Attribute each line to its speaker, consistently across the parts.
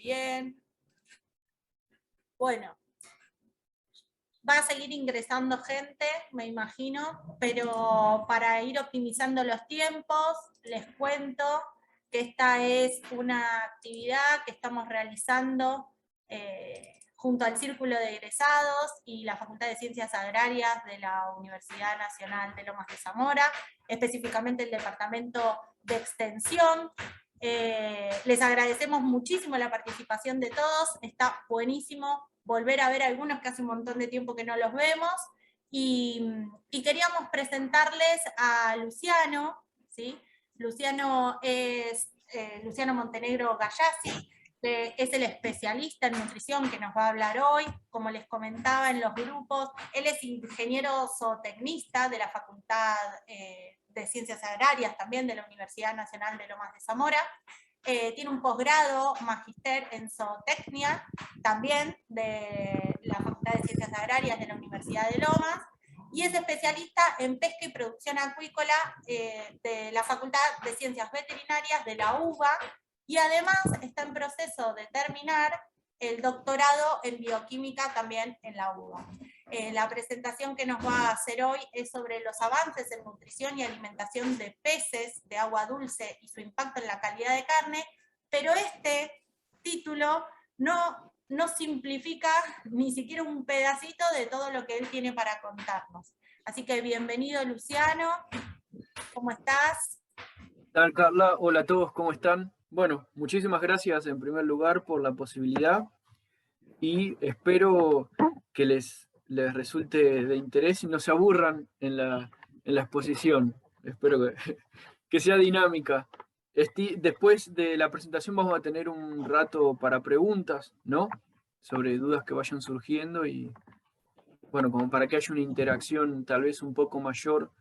Speaker 1: bien. Bueno, va a seguir ingresando gente, me imagino, pero para ir optimizando los tiempos, les cuento que esta es una actividad que estamos realizando junto al Círculo de Egresados y la Facultad de Ciencias Agrarias de la Universidad Nacional de Lomas de Zamora, específicamente el Departamento de Extensión. Les agradecemos muchísimo la participación de todos, está buenísimo volver a ver a algunos que hace un montón de tiempo que no los vemos, y queríamos presentarles a Luciano, ¿sí? Luciano es Luciano Montenegro Gallazzi, que es el especialista en nutrición que nos va a hablar hoy. Como les comentaba en los grupos, él es ingeniero zootecnista de la Facultad de Ciencias Agrarias, también de la Universidad Nacional de Lomas de Zamora. Tiene un posgrado, magíster en zootecnia, también de la Facultad de Ciencias Agrarias de la Universidad de Lomas, y es especialista en pesca y producción acuícola de la Facultad de Ciencias Veterinarias de la UBA, y además está en proceso de terminar el doctorado en bioquímica también en la UBA. La presentación que nos va a hacer hoy es sobre los avances en nutrición y alimentación de peces de agua dulce y su impacto en la calidad de carne, pero este título no simplifica ni siquiera un pedacito de todo lo que él tiene para contarnos. Así que bienvenido, Luciano. ¿Cómo estás?
Speaker 2: ¿Qué tal, Carla? Hola a todos, ¿cómo están? Bueno, muchísimas gracias en primer lugar por la posibilidad y espero que les resulte de interés y no se aburran en la exposición. Espero que sea dinámica. Después de la presentación vamos a tener un rato para preguntas, ¿no? Sobre dudas que vayan surgiendo y, bueno, como para que haya una interacción tal vez un poco mayor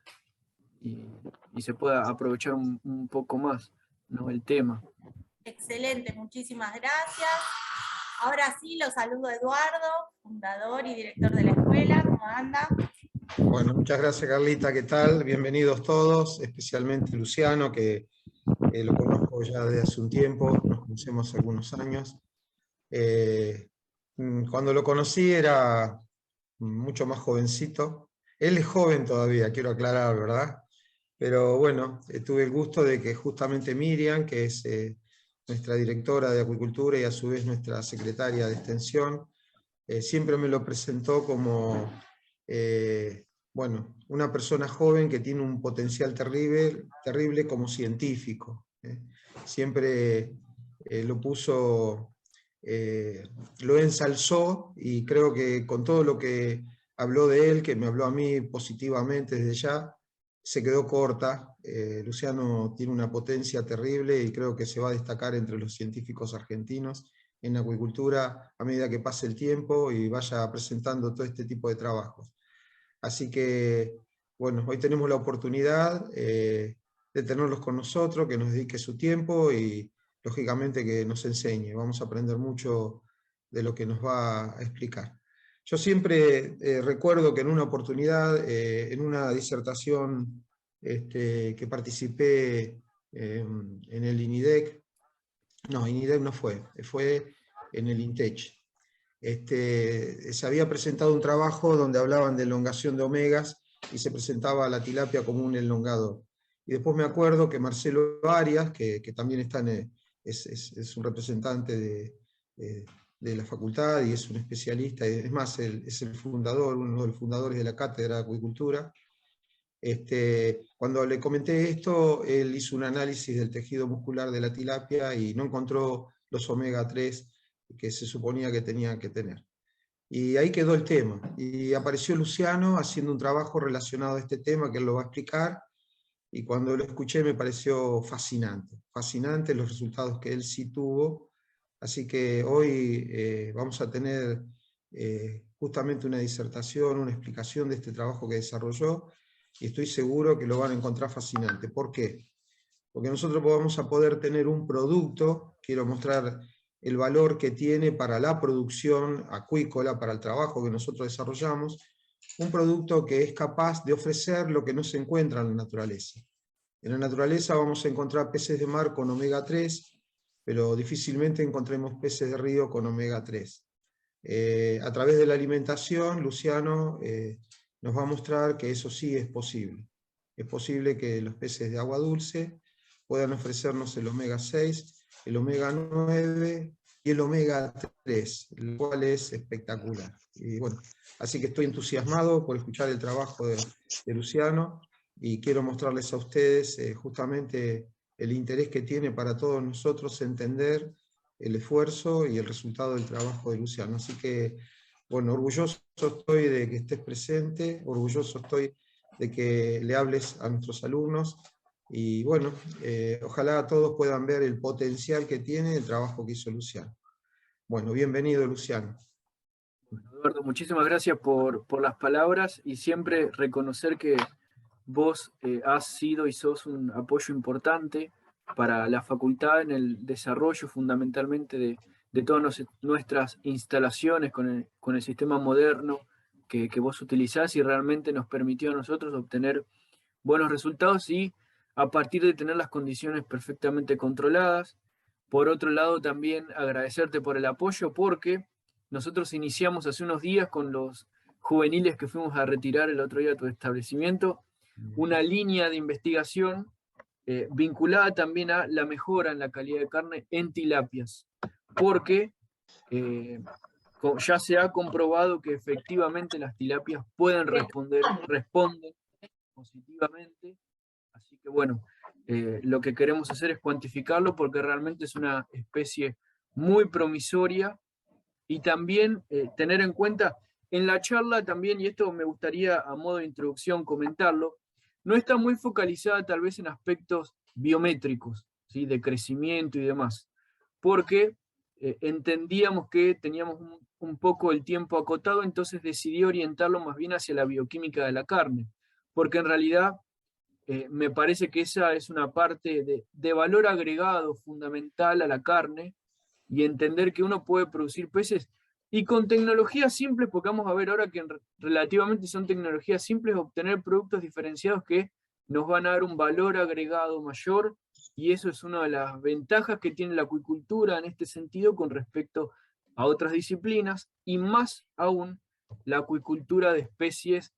Speaker 2: y se pueda aprovechar un poco más, ¿no? El tema.
Speaker 1: Excelente, muchísimas gracias. Ahora sí, lo saludo a Eduardo, fundador y director de la escuela. ¿Cómo anda?
Speaker 3: Bueno, muchas gracias, Carlita. ¿Qué tal? Bienvenidos todos, especialmente Luciano, que lo conozco ya desde hace un tiempo, nos conocemos hace algunos años. Cuando lo conocí era mucho más jovencito. Él es joven todavía, quiero aclarar, ¿verdad? Pero bueno, tuve el gusto de que justamente Miriam, que es nuestra directora de acuicultura y a su vez nuestra secretaria de extensión, siempre me lo presentó como, bueno, una persona joven que tiene un potencial terrible como científico. Siempre lo puso, lo ensalzó, y creo que con todo lo que habló de él, que me habló a mí positivamente desde ya, se quedó corta. Luciano tiene una potencia terrible y creo que se va a destacar entre los científicos argentinos en acuicultura a medida que pase el tiempo y vaya presentando todo este tipo de trabajos. Así que, bueno, hoy tenemos la oportunidad de tenerlos con nosotros, que nos dedique su tiempo y, lógicamente, que nos enseñe. Vamos a aprender mucho de lo que nos va a explicar. Yo siempre recuerdo que en una oportunidad, en una disertación que participé en el INIDEC, no, INIDEC no fue en el INTECH. Se había presentado un trabajo donde hablaban de elongación de omegas y se presentaba la tilapia como un elongador. Y después me acuerdo que Marcelo Arias, que también está es un representante de la facultad y es un especialista, es más, es el fundador, uno de los fundadores de la cátedra de acuicultura. Cuando le comenté esto, él hizo un análisis del tejido muscular de la tilapia y no encontró los omega 3 que se suponía que tenía que tener. Y ahí quedó el tema. Y apareció Luciano haciendo un trabajo relacionado a este tema, que él lo va a explicar, y cuando lo escuché me pareció fascinante. Fascinante los resultados que él sí tuvo. Así que hoy vamos a tener justamente una disertación, una explicación de este trabajo que desarrolló, y estoy seguro que lo van a encontrar fascinante. ¿Por qué? Porque nosotros vamos a poder tener un producto, quiero mostrar el valor que tiene para la producción acuícola, para el trabajo que nosotros desarrollamos, un producto que es capaz de ofrecer lo que no se encuentra en la naturaleza. En la naturaleza vamos a encontrar peces de mar con omega 3, pero difícilmente encontremos peces de río con omega 3. A través de la alimentación, Luciano nos va a mostrar que eso sí es posible. Es posible que los peces de agua dulce puedan ofrecernos el omega 6, el omega 9 y el omega 3, el cual es espectacular. Y bueno, así que estoy entusiasmado por escuchar el trabajo de Luciano y quiero mostrarles a ustedes justamente el interés que tiene para todos nosotros entender el esfuerzo y el resultado del trabajo de Luciano. Así que, bueno, orgulloso estoy de que estés presente, orgulloso estoy de que le hables a nuestros alumnos, y bueno, ojalá todos puedan ver el potencial que tiene el trabajo que hizo Luciano. Bueno, bienvenido, Luciano.
Speaker 2: Eduardo, muchísimas gracias por las palabras y siempre reconocer que vos has sido y sos un apoyo importante para la facultad en el desarrollo fundamentalmente de todas nuestras instalaciones con el sistema moderno que vos utilizás, y realmente nos permitió a nosotros obtener buenos resultados y a partir de tener las condiciones perfectamente controladas. Por otro lado, también agradecerte por el apoyo, porque nosotros iniciamos hace unos días con los juveniles que fuimos a retirar el otro día a tu establecimiento una línea de investigación vinculada también a la mejora en la calidad de carne en tilapias, porque ya se ha comprobado que efectivamente las tilapias responden positivamente. Así que bueno, lo que queremos hacer es cuantificarlo, porque realmente es una especie muy promisoria. Y también tener en cuenta, en la charla también, y esto me gustaría a modo de introducción comentarlo, no está muy focalizada tal vez en aspectos biométricos, ¿sí?, de crecimiento y demás, porque entendíamos que teníamos un poco el tiempo acotado, entonces decidí orientarlo más bien hacia la bioquímica de la carne, porque en realidad me parece que esa es una parte de valor agregado fundamental a la carne, y entender que uno puede producir peces y con tecnologías simples, porque vamos a ver ahora que relativamente son tecnologías simples, obtener productos diferenciados que nos van a dar un valor agregado mayor, y eso es una de las ventajas que tiene la acuicultura en este sentido con respecto a otras disciplinas, y más aún la acuicultura de especies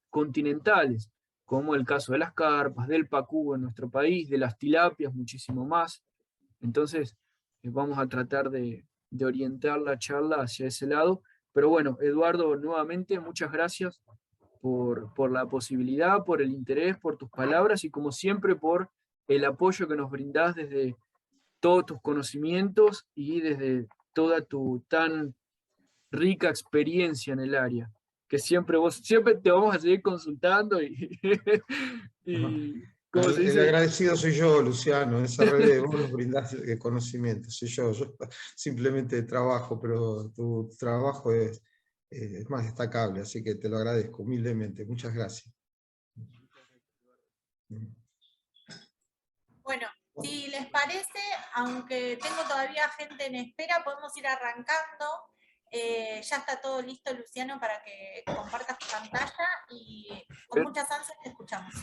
Speaker 2: continentales, como el caso de las carpas, del pacú en nuestro país, de las tilapias, muchísimo más. Entonces, vamos a tratar de orientar la charla hacia ese lado. Pero bueno, Eduardo, nuevamente, muchas gracias por la posibilidad, por el interés, por tus palabras y como siempre por el apoyo que nos brindás desde todos tus conocimientos y desde toda tu tan rica experiencia en el área, que siempre te vamos a seguir consultando y ¿cómo se
Speaker 3: El
Speaker 2: dice?
Speaker 3: agradecido soy yo, Luciano, esa red de vos nos brindás conocimiento, soy yo simplemente trabajo, pero tu trabajo es más destacable, así que te lo agradezco humildemente, muchas gracias.
Speaker 1: Bueno, si les parece, aunque tengo todavía gente en espera, podemos ir arrancando. Ya está todo listo, Luciano, para que compartas tu pantalla y con muchas ansias te escuchamos.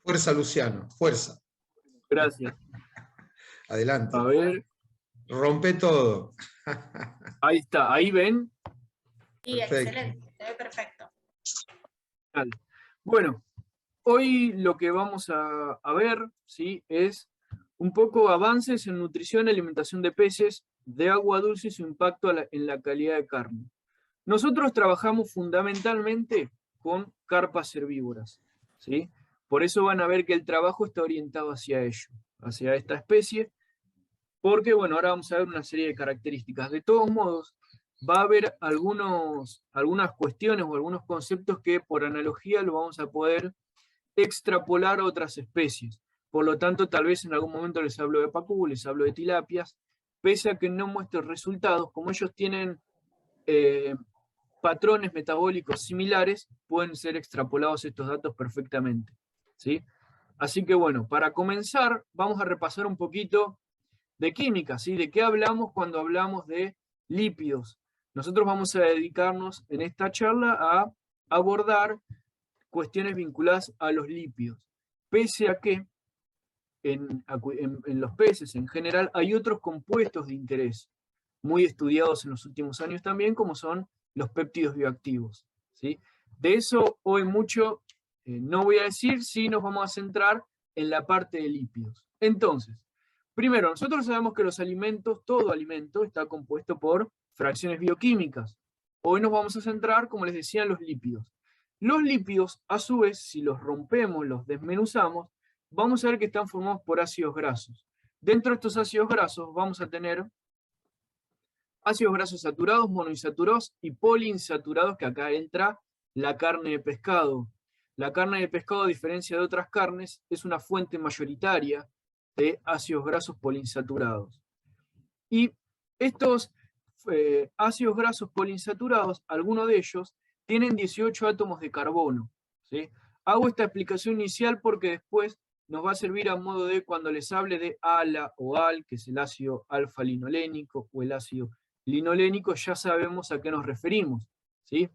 Speaker 3: Fuerza, Luciano, fuerza.
Speaker 2: Gracias.
Speaker 3: Adelante.
Speaker 2: A ver.
Speaker 3: Rompe todo.
Speaker 2: Ahí está, ahí ven.
Speaker 1: Sí, perfecto. Excelente, se ve perfecto.
Speaker 2: Bueno, hoy lo que vamos a ver, ¿sí?, es un poco avances en nutrición y alimentación de peces de agua dulce y su impacto en la calidad de carne. Nosotros trabajamos fundamentalmente con carpas herbívoras, ¿sí? Por eso van a ver que el trabajo está orientado hacia ello, hacia esta especie, porque bueno, ahora vamos a ver una serie de características. De todos modos, va a haber algunas cuestiones o algunos conceptos que por analogía lo vamos a poder extrapolar a otras especies. Por lo tanto, tal vez en algún momento les hablo de pacú, les hablo de tilapias, pese a que no muestro resultados, como ellos tienen patrones metabólicos similares, pueden ser extrapolados estos datos perfectamente, ¿sí? Así que bueno, para comenzar, vamos a repasar un poquito de química, ¿sí? ¿De qué hablamos cuando hablamos de lípidos? Nosotros vamos a dedicarnos en esta charla a abordar cuestiones vinculadas a los lípidos, pese a que en los peces en general, hay otros compuestos de interés, muy estudiados en los últimos años también, como son los péptidos bioactivos, ¿sí? De eso hoy mucho no voy a decir, sí nos vamos a centrar en la parte de lípidos. Entonces, primero, nosotros sabemos que los alimentos, todo alimento, está compuesto por fracciones bioquímicas. Hoy nos vamos a centrar, como les decía, en los lípidos. Los lípidos, a su vez, si los rompemos, los desmenuzamos, vamos a ver que están formados por ácidos grasos. Dentro de estos ácidos grasos vamos a tener ácidos grasos saturados, monoinsaturados y poliinsaturados, que acá entra la carne de pescado. La carne de pescado, a diferencia de otras carnes, es una fuente mayoritaria de ácidos grasos poliinsaturados. Y estos ácidos grasos poliinsaturados, algunos de ellos, tienen 18 átomos de carbono, ¿sí? Hago esta explicación inicial porque después nos va a servir a modo de cuando les hable de ALA o AL, que es el ácido alfa-linolénico, o el ácido linolénico, ya sabemos a qué nos referimos, ¿sí?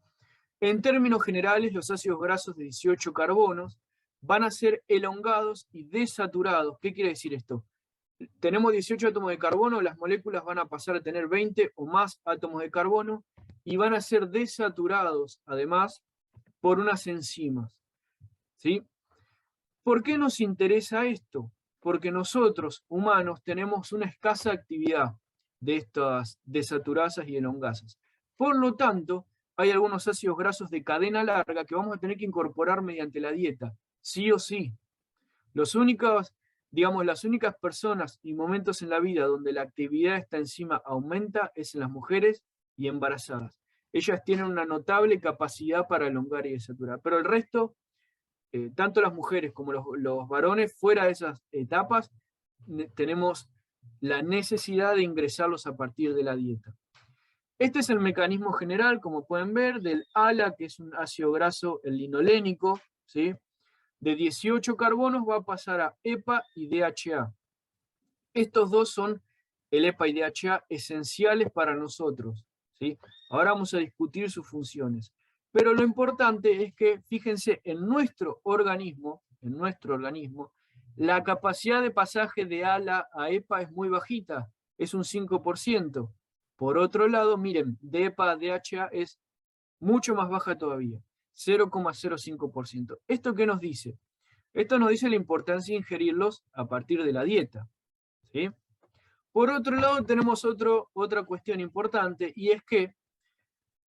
Speaker 2: En términos generales, los ácidos grasos de 18 carbonos van a ser elongados y desaturados. ¿Qué quiere decir esto? Tenemos 18 átomos de carbono, las moléculas van a pasar a tener 20 o más átomos de carbono y van a ser desaturados, además, por unas enzimas, ¿sí? ¿Por qué nos interesa esto? Porque nosotros, humanos, tenemos una escasa actividad de estas desaturasas y elongasas. Por lo tanto, hay algunos ácidos grasos de cadena larga que vamos a tener que incorporar mediante la dieta, sí o sí. Las únicas personas y momentos en la vida donde la actividad de esta enzima aumenta es en las mujeres y embarazadas. Ellas tienen una notable capacidad para elongar y desaturar, pero el resto, tanto las mujeres como los varones, fuera de esas etapas, tenemos la necesidad de ingresarlos a partir de la dieta. Este es el mecanismo general, como pueden ver, del ALA, que es un ácido graso, el linolénico, ¿sí? De 18 carbonos va a pasar a EPA y DHA. Estos dos son, el EPA y DHA, esenciales para nosotros, ¿sí? Ahora vamos a discutir sus funciones. Pero lo importante es que, fíjense, en nuestro organismo, la capacidad de pasaje de ALA a EPA es muy bajita, es un 5%. Por otro lado, miren, de EPA a DHA es mucho más baja todavía, 0,05%. ¿Esto qué nos dice? Esto nos dice la importancia de ingerirlos a partir de la dieta, ¿sí? Por otro lado, tenemos otra cuestión importante, y es que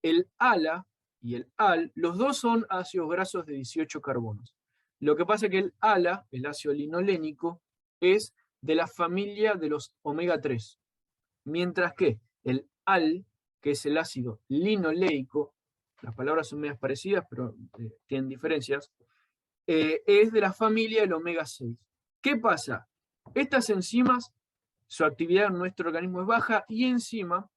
Speaker 2: el ALA y el AL, los dos son ácidos grasos de 18 carbonos. Lo que pasa es que el ALA, el ácido linolénico, es de la familia de los omega 3, mientras que el AL, que es el ácido linoleico, las palabras son medias parecidas, pero tienen diferencias, es de la familia del omega 6. ¿Qué pasa? Estas enzimas, su actividad en nuestro organismo es baja, y encima,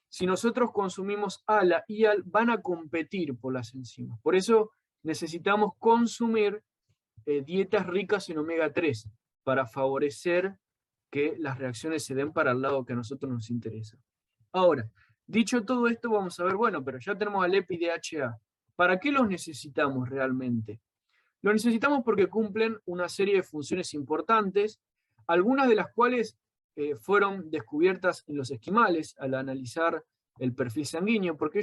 Speaker 2: si nosotros consumimos ALA y AL, van a competir por las enzimas. Por eso necesitamos consumir dietas ricas en omega 3 para favorecer que las reacciones se den para el lado que a nosotros nos interesa. Ahora, dicho todo esto, vamos a ver, bueno, pero ya tenemos al EPA y DHA. ¿Para qué los necesitamos realmente? Lo necesitamos porque cumplen una serie de funciones importantes, algunas de las cuales fueron descubiertas en los esquimales al analizar el perfil sanguíneo, porque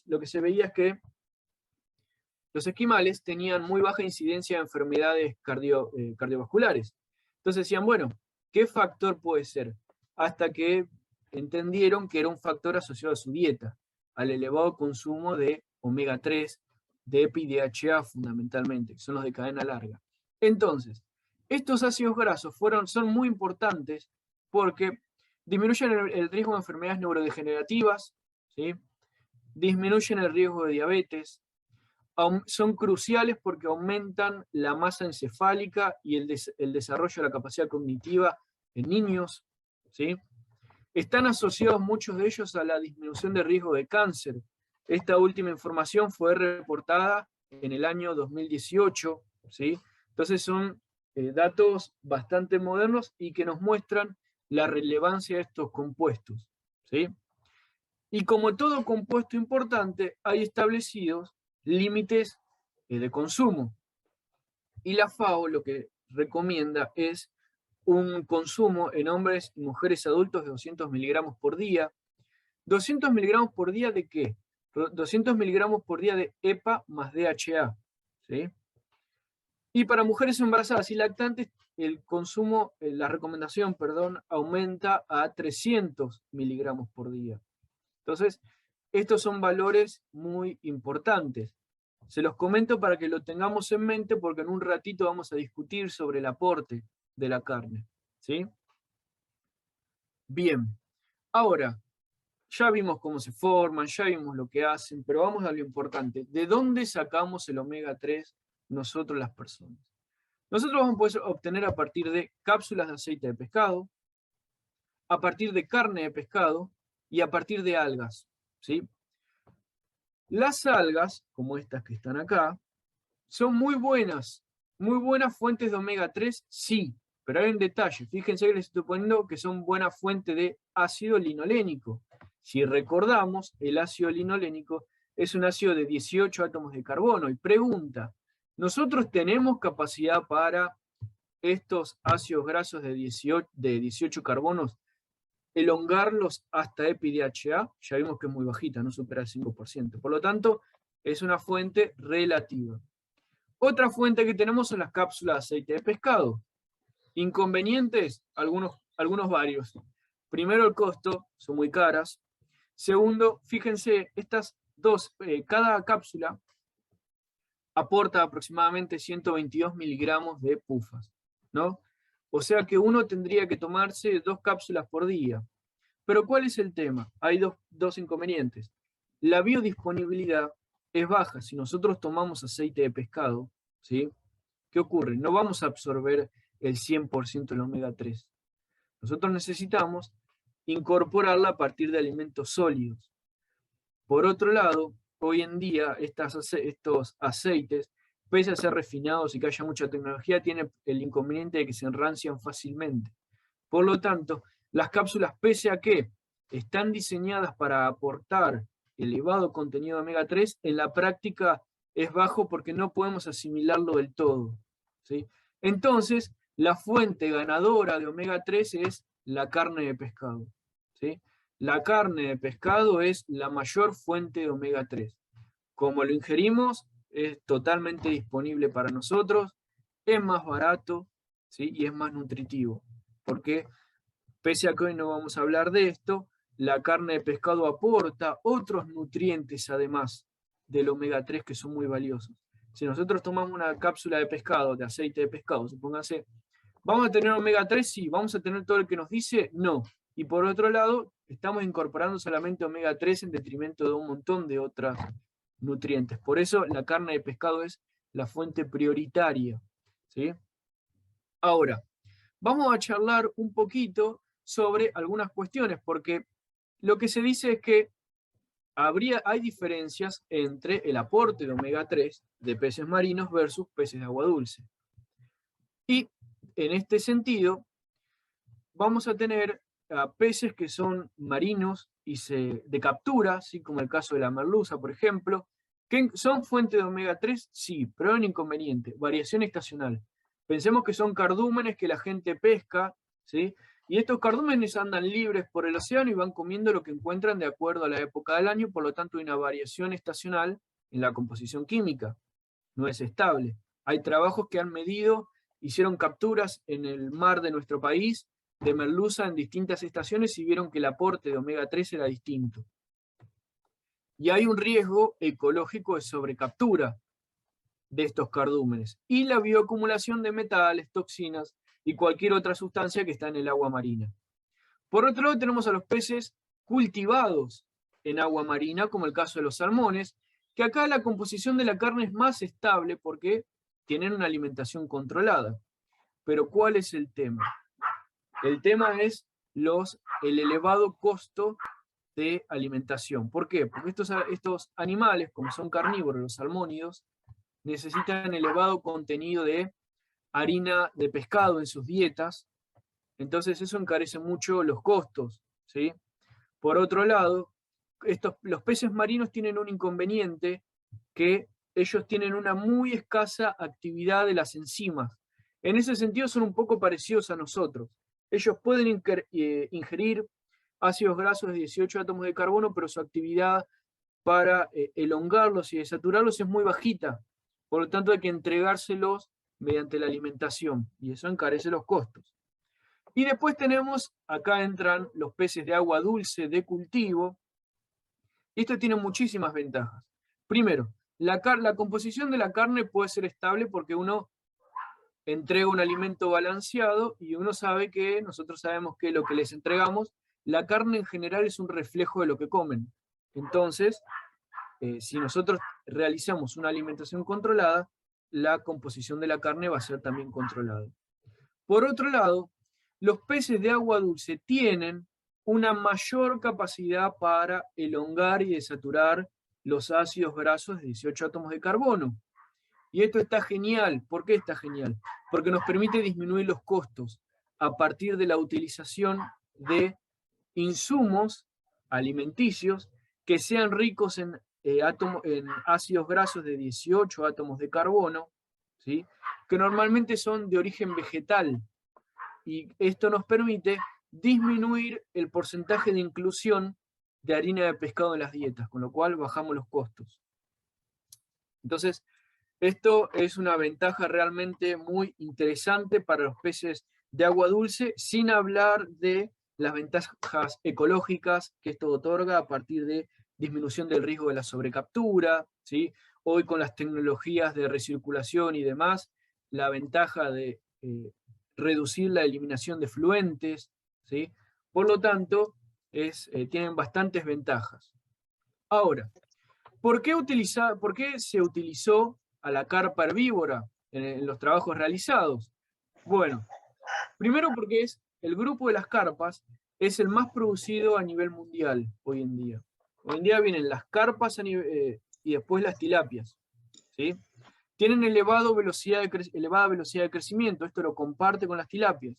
Speaker 2: lo que se veía es que los esquimales tenían muy baja incidencia de enfermedades cardiovasculares. Entonces decían, bueno, ¿qué factor puede ser? Hasta que entendieron que era un factor asociado a su dieta, al elevado consumo de omega 3, de EPA y DHA fundamentalmente, que son los de cadena larga. Entonces, estos ácidos grasos son muy importantes porque disminuyen el riesgo de enfermedades neurodegenerativas, ¿sí? Disminuyen el riesgo de diabetes, son cruciales porque aumentan la masa encefálica y el desarrollo de la capacidad cognitiva en niños, ¿sí? Están asociados muchos de ellos a la disminución de riesgo de cáncer. Esta última información fue reportada en el año 2018, ¿sí? Entonces son datos bastante modernos y que nos muestran la relevancia de estos compuestos, ¿sí? Y como todo compuesto importante, hay establecidos límites de consumo. Y la FAO lo que recomienda es un consumo en hombres y mujeres adultos de 200 miligramos por día. ¿200 miligramos por día de qué? 200 miligramos por día de EPA más DHA, ¿sí? Y para mujeres embarazadas y lactantes, el consumo, la recomendación, perdón, aumenta a 300 miligramos por día. Entonces, estos son valores muy importantes. Se los comento para que lo tengamos en mente porque en un ratito vamos a discutir sobre el aporte de la carne, ¿sí? Bien, ahora, ya vimos cómo se forman, ya vimos lo que hacen, pero vamos a lo importante. ¿De dónde sacamos el omega 3 nosotros las personas? Nosotros vamos a poder obtener a partir de cápsulas de aceite de pescado, a partir de carne de pescado y a partir de algas, ¿sí? Las algas, como estas que están acá, son muy buenas fuentes de omega 3, sí, pero hay un detalle. Fíjense que les estoy poniendo que son buena fuente de ácido linolénico. Si recordamos, el ácido linolénico es un ácido de 18 átomos de carbono. Y pregunta, ¿nosotros tenemos capacidad para estos ácidos grasos de 18 carbonos elongarlos hasta EPI-DHA? Ya vimos que es muy bajita, no supera el 5%. Por lo tanto, es una fuente relativa. Otra fuente que tenemos son las cápsulas de aceite de pescado. Inconvenientes, algunos varios. Primero, el costo, son muy caras. Segundo, fíjense, estas dos, cada cápsula aporta aproximadamente 122 miligramos de pufas, ¿no? O sea que uno tendría que tomarse 2 cápsulas por día. Pero ¿cuál es el tema? Hay dos inconvenientes. La biodisponibilidad es baja. Si nosotros tomamos aceite de pescado, ¿sí? ¿Qué ocurre? No vamos a absorber el 100% del omega 3. Nosotros necesitamos incorporarla a partir de alimentos sólidos. Por otro lado, hoy en día estos aceites, pese a ser refinados y que haya mucha tecnología, tienen el inconveniente de que se enrancian fácilmente. Por lo tanto, las cápsulas, pese a que están diseñadas para aportar elevado contenido de omega 3, en la práctica es bajo porque no podemos asimilarlo del todo, ¿sí? Entonces, la fuente ganadora de omega 3 es la carne de pescado, ¿sí? La carne de pescado es la mayor fuente de omega 3. Como lo ingerimos, es totalmente disponible para nosotros, es más barato, ¿sí? Y es más nutritivo. Porque, pese a que hoy no vamos a hablar de esto, la carne de pescado aporta otros nutrientes además del omega 3 que son muy valiosos. Si nosotros tomamos una cápsula de pescado, de aceite de pescado, supóngase, ¿vamos a tener omega 3? Sí. ¿Vamos a tener todo lo que nos dice? No. Y por otro lado, estamos incorporando solamente omega 3 en detrimento de un montón de otros nutrientes. Por eso la carne de pescado es la fuente prioritaria, ¿sí? Ahora, vamos a charlar un poquito sobre algunas cuestiones, porque lo que se dice es que hay diferencias entre el aporte de omega 3 de peces marinos versus peces de agua dulce. Y en este sentido, vamos a tener peces que son marinos y de captura, ¿sí? Como el caso de la merluza, por ejemplo, que son fuente de omega 3, sí, pero hay un inconveniente, variación estacional. Pensemos que son cardúmenes que la gente pesca, ¿sí? Y estos cardúmenes andan libres por el océano y van comiendo lo que encuentran de acuerdo a la época del año, por lo tanto hay una variación estacional en la composición química, no es estable. Hay trabajos que han medido, hicieron capturas en el mar de nuestro país de merluza en distintas estaciones y vieron que el aporte de omega 3 era distinto. Y hay un riesgo ecológico de sobrecaptura de estos cardúmenes y la bioacumulación de metales, toxinas y cualquier otra sustancia que está en el agua marina. Por otro lado tenemos a los peces cultivados en agua marina, como el caso de los salmones, que acá la composición de la carne es más estable porque tienen una alimentación controlada. Pero ¿cuál es el tema? El tema es el elevado costo de alimentación. ¿Por qué? Porque estos animales, como son carnívoros, los salmónidos, necesitan elevado contenido de harina de pescado en sus dietas, entonces eso encarece mucho los costos, ¿sí? Por otro lado, los peces marinos tienen un inconveniente, que ellos tienen una muy escasa actividad de las enzimas. En ese sentido son un poco parecidos a nosotros. Ellos pueden ingerir ácidos grasos de 18 átomos de carbono, pero su actividad para elongarlos y desaturarlos es muy bajita. Por lo tanto hay que entregárselos mediante la alimentación, y eso encarece los costos. Y después tenemos, acá entran los peces de agua dulce de cultivo, y esto tiene muchísimas ventajas. Primero, la composición de la carne puede ser estable porque uno entrega un alimento balanceado y uno sabe que, nosotros sabemos que lo que les entregamos, la carne en general es un reflejo de lo que comen. Entonces, si nosotros realizamos una alimentación controlada, la composición de la carne va a ser también controlada. Por otro lado, los peces de agua dulce tienen una mayor capacidad para elongar y desaturar los ácidos grasos de 18 átomos de carbono. Y esto está genial. ¿Por qué está genial? Porque nos permite disminuir los costos a partir de la utilización de insumos alimenticios que sean ricos en ácidos grasos de 18 átomos de carbono, ¿sí? Que normalmente son de origen vegetal. Y esto nos permite disminuir el porcentaje de inclusión de harina de pescado en las dietas, con lo cual bajamos los costos. Entonces, esto es una ventaja realmente muy interesante para los peces de agua dulce, sin hablar de las ventajas ecológicas que esto otorga a partir de disminución del riesgo de la sobrecaptura, ¿sí? Hoy con las tecnologías de recirculación y demás, la ventaja de reducir la eliminación de fluentes, ¿sí? Por lo tanto, tienen bastantes ventajas. Ahora, ¿por qué se utilizó a la carpa herbívora en los trabajos realizados? Bueno, primero porque el grupo de las carpas es el más producido a nivel mundial hoy en día. Hoy en día vienen las carpas y después las tilapias, ¿sí? Tienen elevada velocidad de crecimiento, esto lo comparte con las tilapias.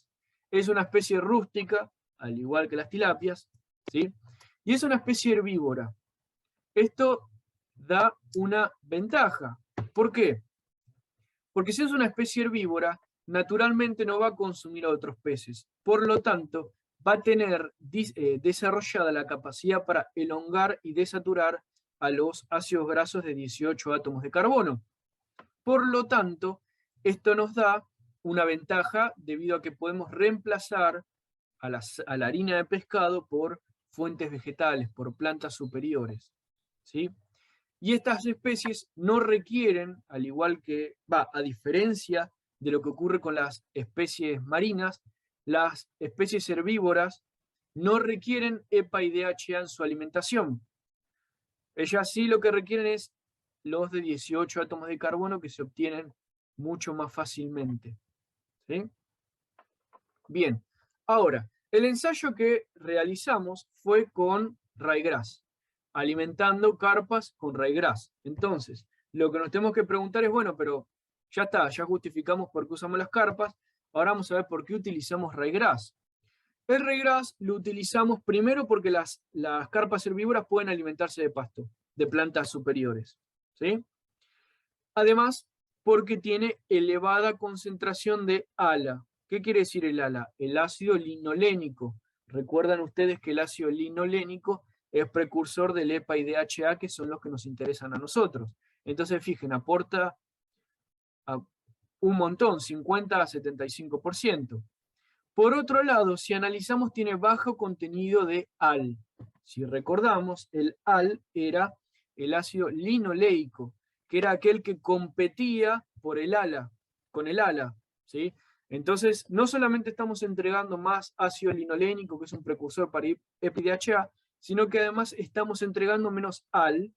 Speaker 2: Es una especie rústica, al igual que las tilapias, ¿sí? Y es una especie herbívora. Esto da una ventaja. ¿Por qué? Porque si es una especie herbívora, naturalmente no va a consumir a otros peces. Por lo tanto, va a tener desarrollada la capacidad para elongar y desaturar a los ácidos grasos de 18 átomos de carbono. Por lo tanto, esto nos da una ventaja debido a que podemos reemplazar a la harina de pescado por fuentes vegetales, por plantas superiores, ¿sí? Y estas especies no requieren, al igual que, a diferencia de lo que ocurre con las especies marinas, las especies herbívoras no requieren EPA y DHA en su alimentación. Ellas sí lo que requieren es los de 18 átomos de carbono que se obtienen mucho más fácilmente, ¿sí? Bien, ahora, el ensayo que realizamos fue con ryegrass, alimentando carpas con ryegrass. Entonces, lo que nos tenemos que preguntar es, bueno, pero ya está, ya justificamos por qué usamos las carpas, ahora vamos a ver por qué utilizamos ryegrass. El ryegrass lo utilizamos primero porque las carpas herbívoras pueden alimentarse de pasto, de plantas superiores, ¿sí? Además, porque tiene elevada concentración de ALA. ¿Qué quiere decir el ALA? El ácido linolénico. Recuerdan ustedes que el ácido linolénico es precursor del EPA y DHA, que son los que nos interesan a nosotros. Entonces, fíjense, aporta un montón, 50 a 75%. Por otro lado, si analizamos, tiene bajo contenido de AL. Si recordamos, el AL era el ácido linoleico, que era aquel que competía por el ALA, con el ALA, ¿sí? Entonces, no solamente estamos entregando más ácido linolénico, que es un precursor para EPI-DHA, sino que además estamos entregando menos AL,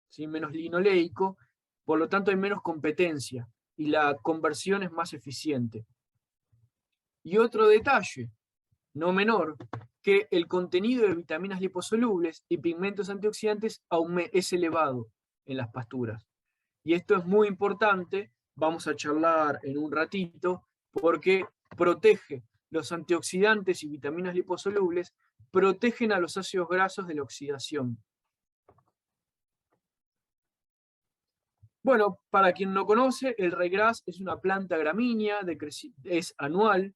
Speaker 2: ¿sí? Menos linoleico, por lo tanto hay menos competencia y la conversión es más eficiente. Y otro detalle, no menor, que el contenido de vitaminas liposolubles y pigmentos antioxidantes es elevado en las pasturas. Y esto es muy importante, vamos a charlar en un ratito, porque protege los antioxidantes y vitaminas liposolubles, protegen a los ácidos grasos de la oxidación. Bueno, para quien no conoce, el ryegrass es una planta gramínea, es anual,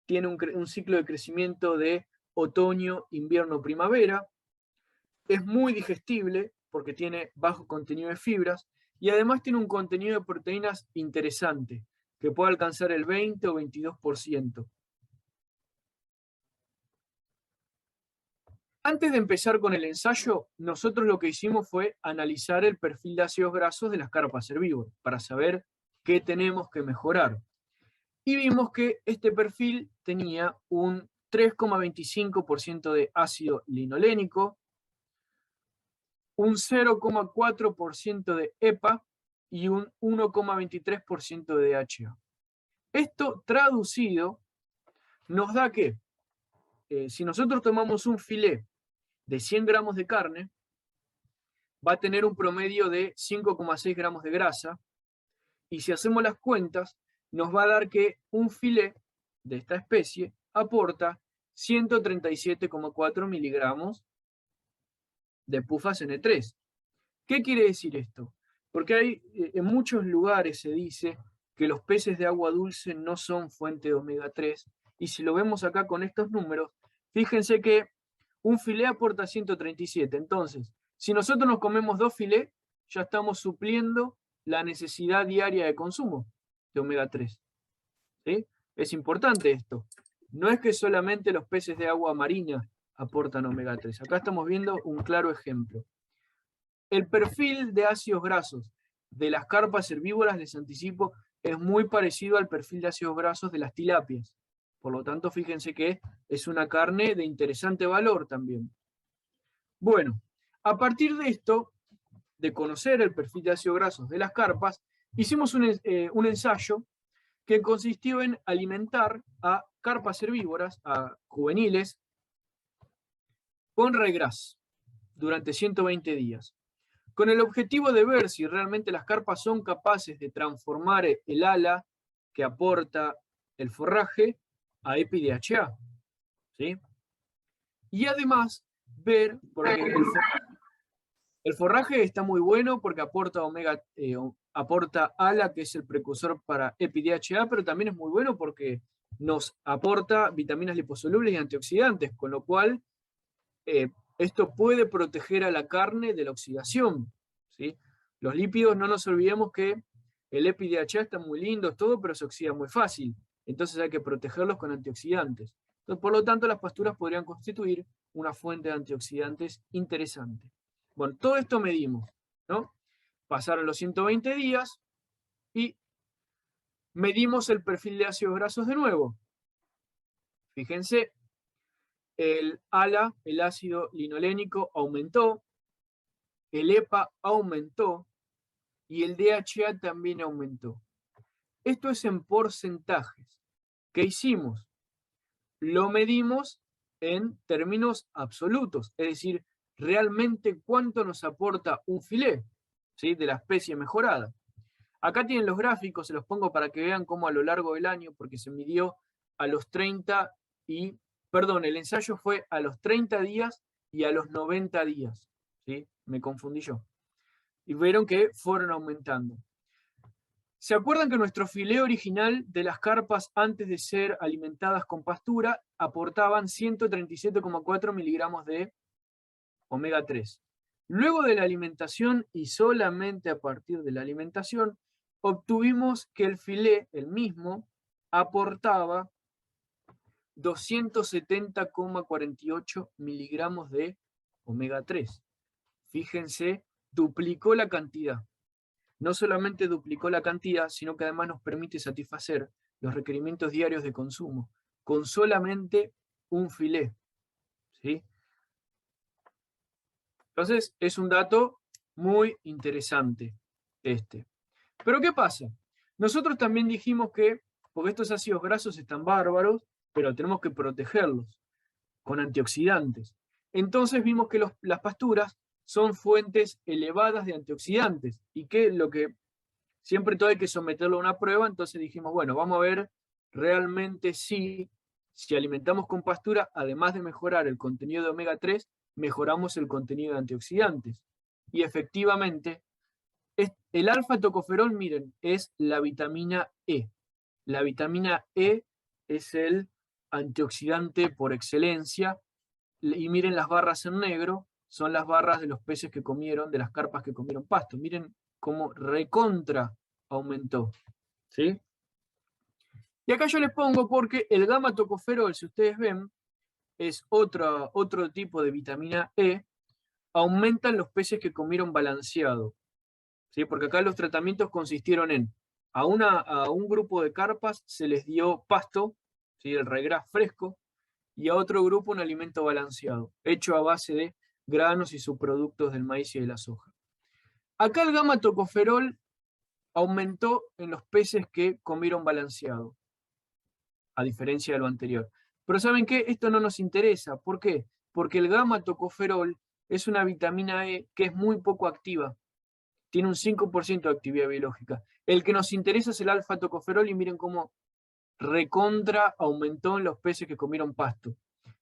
Speaker 2: tiene un ciclo de crecimiento de otoño, invierno, primavera, es muy digestible porque tiene bajo contenido de fibras y además tiene un contenido de proteínas interesante, que puede alcanzar el 20 o 22%. Antes de empezar con el ensayo, nosotros lo que hicimos fue analizar el perfil de ácidos grasos de las carpas herbívoras para saber qué tenemos que mejorar. Y vimos que este perfil tenía un 3,25% de ácido linolénico, un 0,4% de EPA y un 1,23% de DHA. Esto traducido nos da que si nosotros tomamos un filé de 100 gramos de carne, va a tener un promedio de 5,6 gramos de grasa, y si hacemos las cuentas, nos va a dar que un filé de esta especie aporta 137,4 miligramos de PUFAS N3. ¿Qué quiere decir esto? Porque en muchos lugares se dice que los peces de agua dulce no son fuente de omega 3, y si lo vemos acá con estos números, fíjense que un filé aporta 137. Entonces, si nosotros nos comemos 2 filés, ya estamos supliendo la necesidad diaria de consumo de omega 3. ¿Sí? Es importante esto. No es que solamente los peces de agua marina aportan omega 3. Acá estamos viendo un claro ejemplo. El perfil de ácidos grasos de las carpas herbívoras, les anticipo, es muy parecido al perfil de ácidos grasos de las tilapias. Por lo tanto, fíjense que es una carne de interesante valor también. Bueno, a partir de esto, de conocer el perfil de ácidos grasos de las carpas, hicimos un ensayo que consistió en alimentar a carpas herbívoras, a juveniles, con ryegrass durante 120 días, con el objetivo de ver si realmente las carpas son capaces de transformar el ala que aporta el forraje a EPI-DHA, ¿sí? Y además ver, porque el forraje está muy bueno porque aporta aporta ALA, que es el precursor para EPI-DHA, pero también es muy bueno porque nos aporta vitaminas liposolubles y antioxidantes, con lo cual esto puede proteger a la carne de la oxidación, ¿sí? Los lípidos, no nos olvidemos que el EPI-DHA está muy lindo, todo, pero se oxida muy fácil. Entonces hay que protegerlos con antioxidantes. Entonces, por lo tanto, las pasturas podrían constituir una fuente de antioxidantes interesante. Bueno, todo esto medimos, ¿no? Pasaron los 120 días y medimos el perfil de ácidos grasos de nuevo. Fíjense, el ALA, el ácido linolénico, aumentó, el EPA aumentó y el DHA también aumentó. Esto es en porcentajes. ¿Qué hicimos? Lo medimos en términos absolutos, es decir, realmente cuánto nos aporta un filé, ¿sí?, de la especie mejorada. Acá tienen los gráficos, se los pongo para que vean cómo a lo largo del año, porque se midió a los 30 y, perdón, el ensayo fue a los 30 días y a los 90 días, ¿sí? Me confundí yo. Y vieron que fueron aumentando. ¿Se acuerdan que nuestro filé original de las carpas antes de ser alimentadas con pastura aportaban 137,4 miligramos de omega 3? Luego de la alimentación y solamente a partir de la alimentación, obtuvimos que el filé, el mismo, aportaba 270,48 miligramos de omega 3. Fíjense, duplicó la cantidad. No solamente duplicó la cantidad, sino que además nos permite satisfacer los requerimientos diarios de consumo con solamente un filé, ¿sí? Entonces, es un dato muy interesante este. Pero ¿qué pasa? Nosotros también dijimos que, porque estos ácidos grasos están bárbaros, pero tenemos que protegerlos con antioxidantes. Entonces vimos que las pasturas son fuentes elevadas de antioxidantes y que lo que siempre todo hay que someterlo a una prueba. Entonces dijimos, bueno, vamos a ver realmente si alimentamos con pastura, además de mejorar el contenido de omega 3, mejoramos el contenido de antioxidantes. Y efectivamente, El alfa-tocoferol, miren, es la vitamina E. La vitamina E es el antioxidante por excelencia. Y miren las barras en negro, son las barras de los peces que comieron, de las carpas que comieron pasto. Miren cómo recontra aumentó. ¿Sí? Y acá yo les pongo porque el gamma-tocoferol, si ustedes ven, es otro tipo de vitamina E, aumentan los peces que comieron balanceado. ¿Sí? Porque acá los tratamientos consistieron en, a un grupo de carpas se les dio pasto, ¿sí? El regras fresco, y a otro grupo un alimento balanceado, hecho a base de granos y subproductos del maíz y de la soja. Acá el gamma-tocoferol aumentó en los peces que comieron balanceado, a diferencia de lo anterior. Pero ¿saben qué? Esto no nos interesa. ¿Por qué? Porque el gamma-tocoferol es una vitamina E que es muy poco activa. Tiene un 5% de actividad biológica. El que nos interesa es el alfa-tocoferol y miren cómo recontra aumentó en los peces que comieron pasto.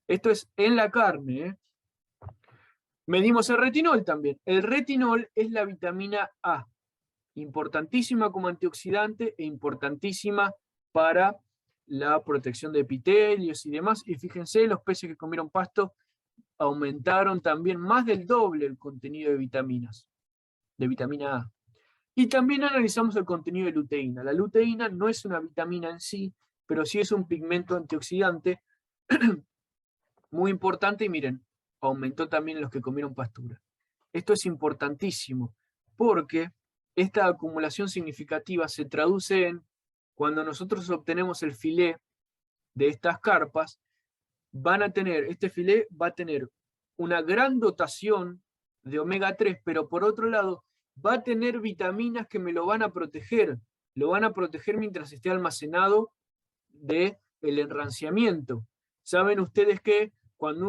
Speaker 2: Esto es en la carne, ¿eh? Medimos el retinol también. El retinol es la vitamina A, importantísima como antioxidante e importantísima para la protección de epitelios y demás. Y fíjense, los peces que comieron pasto aumentaron también más del doble el contenido de vitaminas, de vitamina A. Y también analizamos el contenido de luteína. La luteína no es una vitamina en sí, pero sí es un pigmento antioxidante muy importante. Y miren, aumentó también en los que comieron pastura. Esto es importantísimo porque esta acumulación significativa se traduce en, cuando nosotros obtenemos el filé de estas carpas, este filé va a tener una gran dotación de omega 3, pero por otro lado va a tener vitaminas que me lo van a proteger mientras esté almacenado del enranciamiento. Saben ustedes que cuando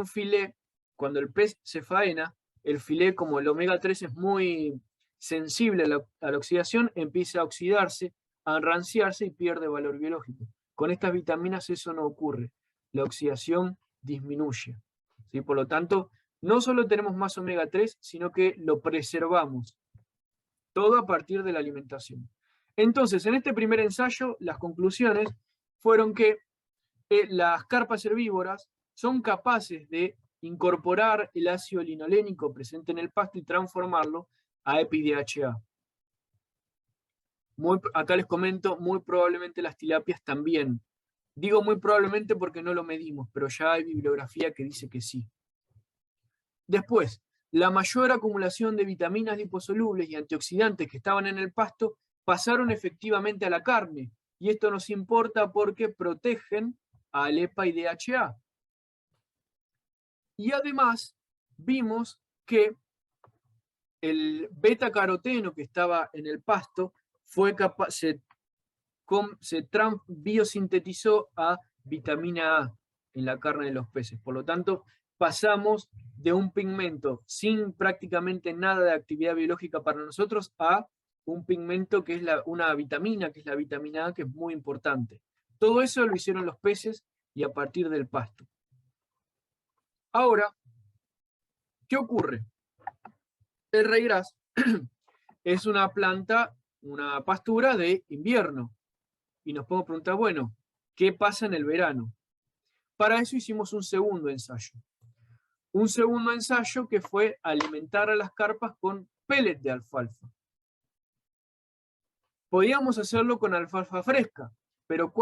Speaker 2: el pez se faena, el filé, como el omega 3 es muy sensible a la oxidación, empieza a oxidarse, a enranciarse y pierde valor biológico. Con estas vitaminas eso no ocurre. La oxidación disminuye. ¿Sí? Por lo tanto, no solo tenemos más omega 3, sino que lo preservamos. Todo a partir de la alimentación. Entonces, en este primer ensayo, las conclusiones fueron que las carpas herbívoras son capaces de incorporar el ácido linolénico presente en el pasto y transformarlo a EPI-DHA. Acá les comento, muy probablemente las tilapias también. Digo muy probablemente porque no lo medimos, pero ya hay bibliografía que dice que sí. Después, la mayor acumulación de vitaminas liposolubles y antioxidantes que estaban en el pasto pasaron efectivamente a la carne. Y esto nos importa porque protegen al EPA-DHA. Y además vimos que el beta-caroteno que estaba en el pasto se biosintetizó a vitamina A en la carne de los peces. Por lo tanto, pasamos de un pigmento sin prácticamente nada de actividad biológica para nosotros a un pigmento que es una vitamina, que es la vitamina A, que es muy importante. Todo eso lo hicieron los peces y a partir del pasto. Ahora, ¿qué ocurre? El reyes es una planta, una pastura de invierno. Y nos podemos preguntar, bueno, ¿qué pasa en el verano? Para eso hicimos un segundo ensayo. Un segundo ensayo que fue alimentar a las carpas con pellet de alfalfa. Podíamos hacerlo con alfalfa fresca, pero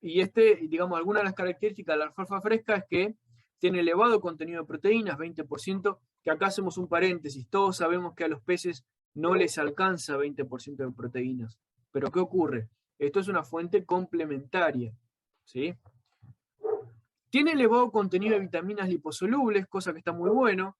Speaker 2: digamos, alguna de las características de la alfalfa fresca es que tiene elevado contenido de proteínas, 20%, que acá hacemos un paréntesis. Todos sabemos que a los peces no les alcanza 20% de proteínas. Pero ¿qué ocurre? Esto es una fuente complementaria, ¿sí? Tiene elevado contenido de vitaminas liposolubles, cosa que está muy bueno.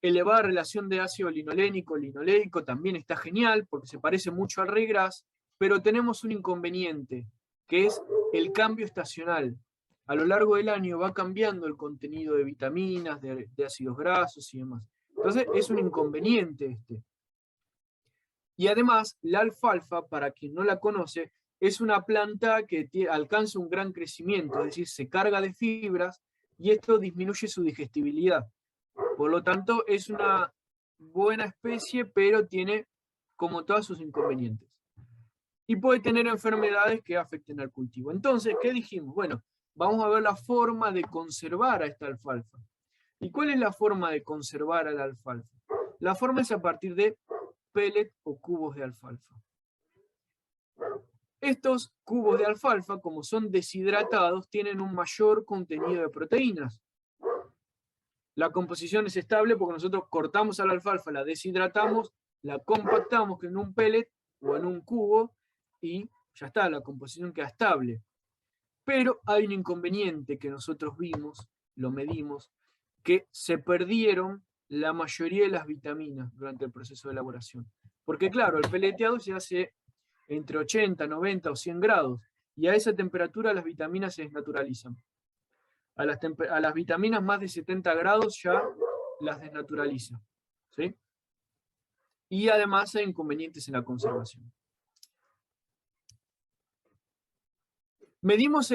Speaker 2: Elevada relación de ácido linolénico también está genial, porque se parece mucho al regras, pero tenemos un inconveniente, que es el cambio estacional. A lo largo del año va cambiando el contenido de vitaminas, de ácidos grasos y demás. Entonces es un inconveniente este. Y además, la alfalfa, para quien no la conoce, es una planta que alcanza un gran crecimiento, es decir, se carga de fibras y esto disminuye su digestibilidad. Por lo tanto, es una buena especie, pero tiene como todos sus inconvenientes. Y puede tener enfermedades que afecten al cultivo. Entonces, ¿qué dijimos? Bueno, vamos a ver la forma de conservar a esta alfalfa. ¿Y cuál es la forma de conservar a la alfalfa? La forma es a partir de pellet o cubos de alfalfa. Estos cubos de alfalfa, como son deshidratados, tienen un mayor contenido de proteínas. La composición es estable porque nosotros cortamos a la alfalfa, la deshidratamos, la compactamos en un pellet o en un cubo y ya está, la composición queda estable. Pero hay un inconveniente que nosotros vimos, lo medimos, que se perdieron la mayoría de las vitaminas durante el proceso de elaboración. Porque claro, el peleteado se hace entre 80, 90 o 100 grados, y a esa temperatura las vitaminas se desnaturalizan. A las vitaminas más de 70 grados ya las desnaturaliza, ¿sí? Y además hay inconvenientes en la conservación. Medimos,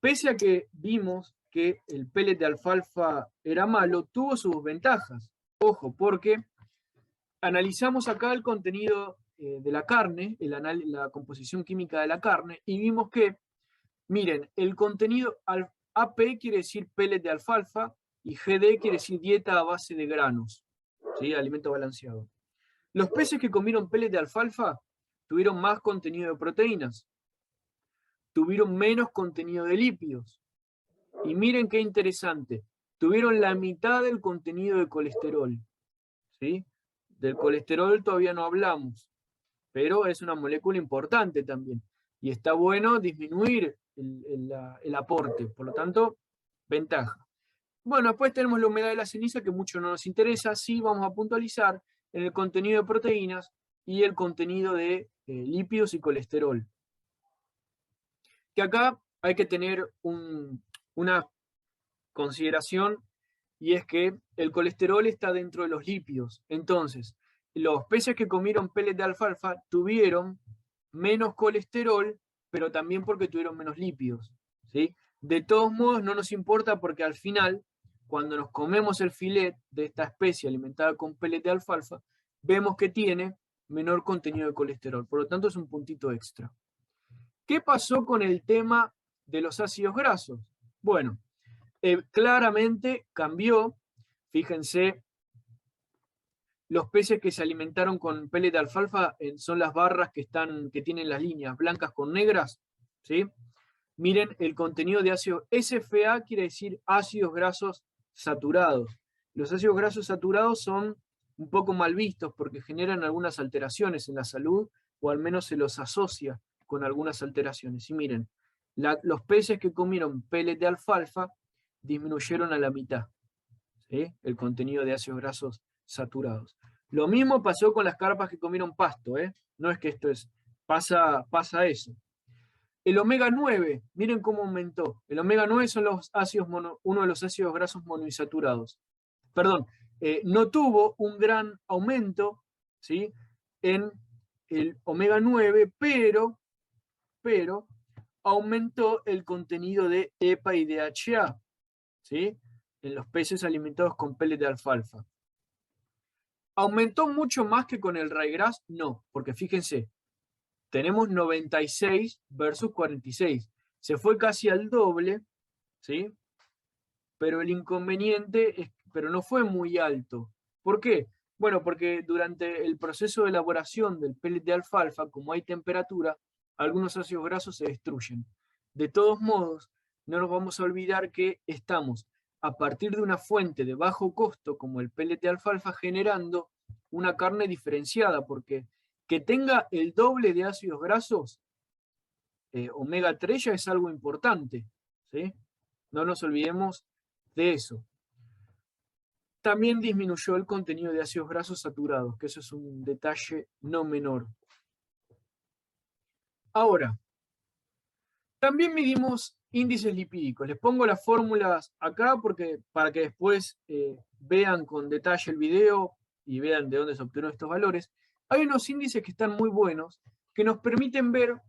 Speaker 2: pese a que vimos que el pellet de alfalfa era malo, tuvo sus ventajas. Ojo, porque analizamos acá el contenido de la carne, la composición química de la carne, y vimos que, miren, el contenido AP quiere decir pellet de alfalfa, y GD quiere decir dieta a base de granos, ¿sí? Alimento balanceado. Los peces que comieron pellet de alfalfa tuvieron más contenido de proteínas, tuvieron menos contenido de lípidos. Y miren qué interesante, tuvieron la mitad del contenido de colesterol. ¿Sí? Del colesterol todavía no hablamos, pero es una molécula importante también. Y está bueno disminuir el aporte, por lo tanto, ventaja. Bueno, después tenemos la humedad de la ceniza, que mucho no nos interesa. Sí vamos a puntualizar en el contenido de proteínas y el contenido de lípidos y colesterol. Que acá hay que tener una consideración, y es que el colesterol está dentro de los lípidos. Entonces, los peces que comieron pellet de alfalfa tuvieron menos colesterol, pero también porque tuvieron menos lípidos, ¿sí? De todos modos, no nos importa porque al final, cuando nos comemos el filet de esta especie alimentada con pellet de alfalfa, vemos que tiene menor contenido de colesterol. Por lo tanto, es un puntito extra. ¿Qué pasó con el tema de los ácidos grasos? Bueno, claramente cambió. Fíjense, los peces que se alimentaron con pellet de alfalfa son las barras que tienen las líneas blancas con negras, ¿sí? Miren el contenido de ácido SFA, quiere decir ácidos grasos saturados. Los ácidos grasos saturados son un poco mal vistos porque generan algunas alteraciones en la salud, o al menos se los asocia con algunas alteraciones. Y miren, los peces que comieron pellet de alfalfa disminuyeron a la mitad, ¿sí? El contenido de ácidos grasos saturados. Lo mismo pasó con las carpas que comieron pasto, no es que esto pasa eso. El omega 9, miren cómo aumentó. El omega 9 son los ácidos uno de los ácidos grasos monoinsaturados. Perdón, no tuvo un gran aumento, ¿sí?, en el omega 9, pero aumentó el contenido de EPA y DHA, ¿sí?, en los peces alimentados con pellet de alfalfa. ¿Aumentó mucho más que con el ryegrass? No, porque fíjense, tenemos 96 versus 46. Se fue casi al doble, ¿sí? Pero el inconveniente pero no fue muy alto. ¿Por qué? Bueno, porque durante el proceso de elaboración del pellet de alfalfa, como hay temperatura, algunos ácidos grasos se destruyen. De todos modos, no nos vamos a olvidar que estamos a partir de una fuente de bajo costo como el pellet de alfalfa generando una carne diferenciada, porque que tenga el doble de ácidos grasos, omega 3 ya es algo importante, ¿sí? No nos olvidemos de eso. También disminuyó el contenido de ácidos grasos saturados, que eso es un detalle no menor. Ahora, también midimos índices lipídicos. Les pongo las fórmulas acá para que después vean con detalle el video y vean de dónde se obtuvieron estos valores. Hay unos índices que están muy buenos, que nos permiten ver,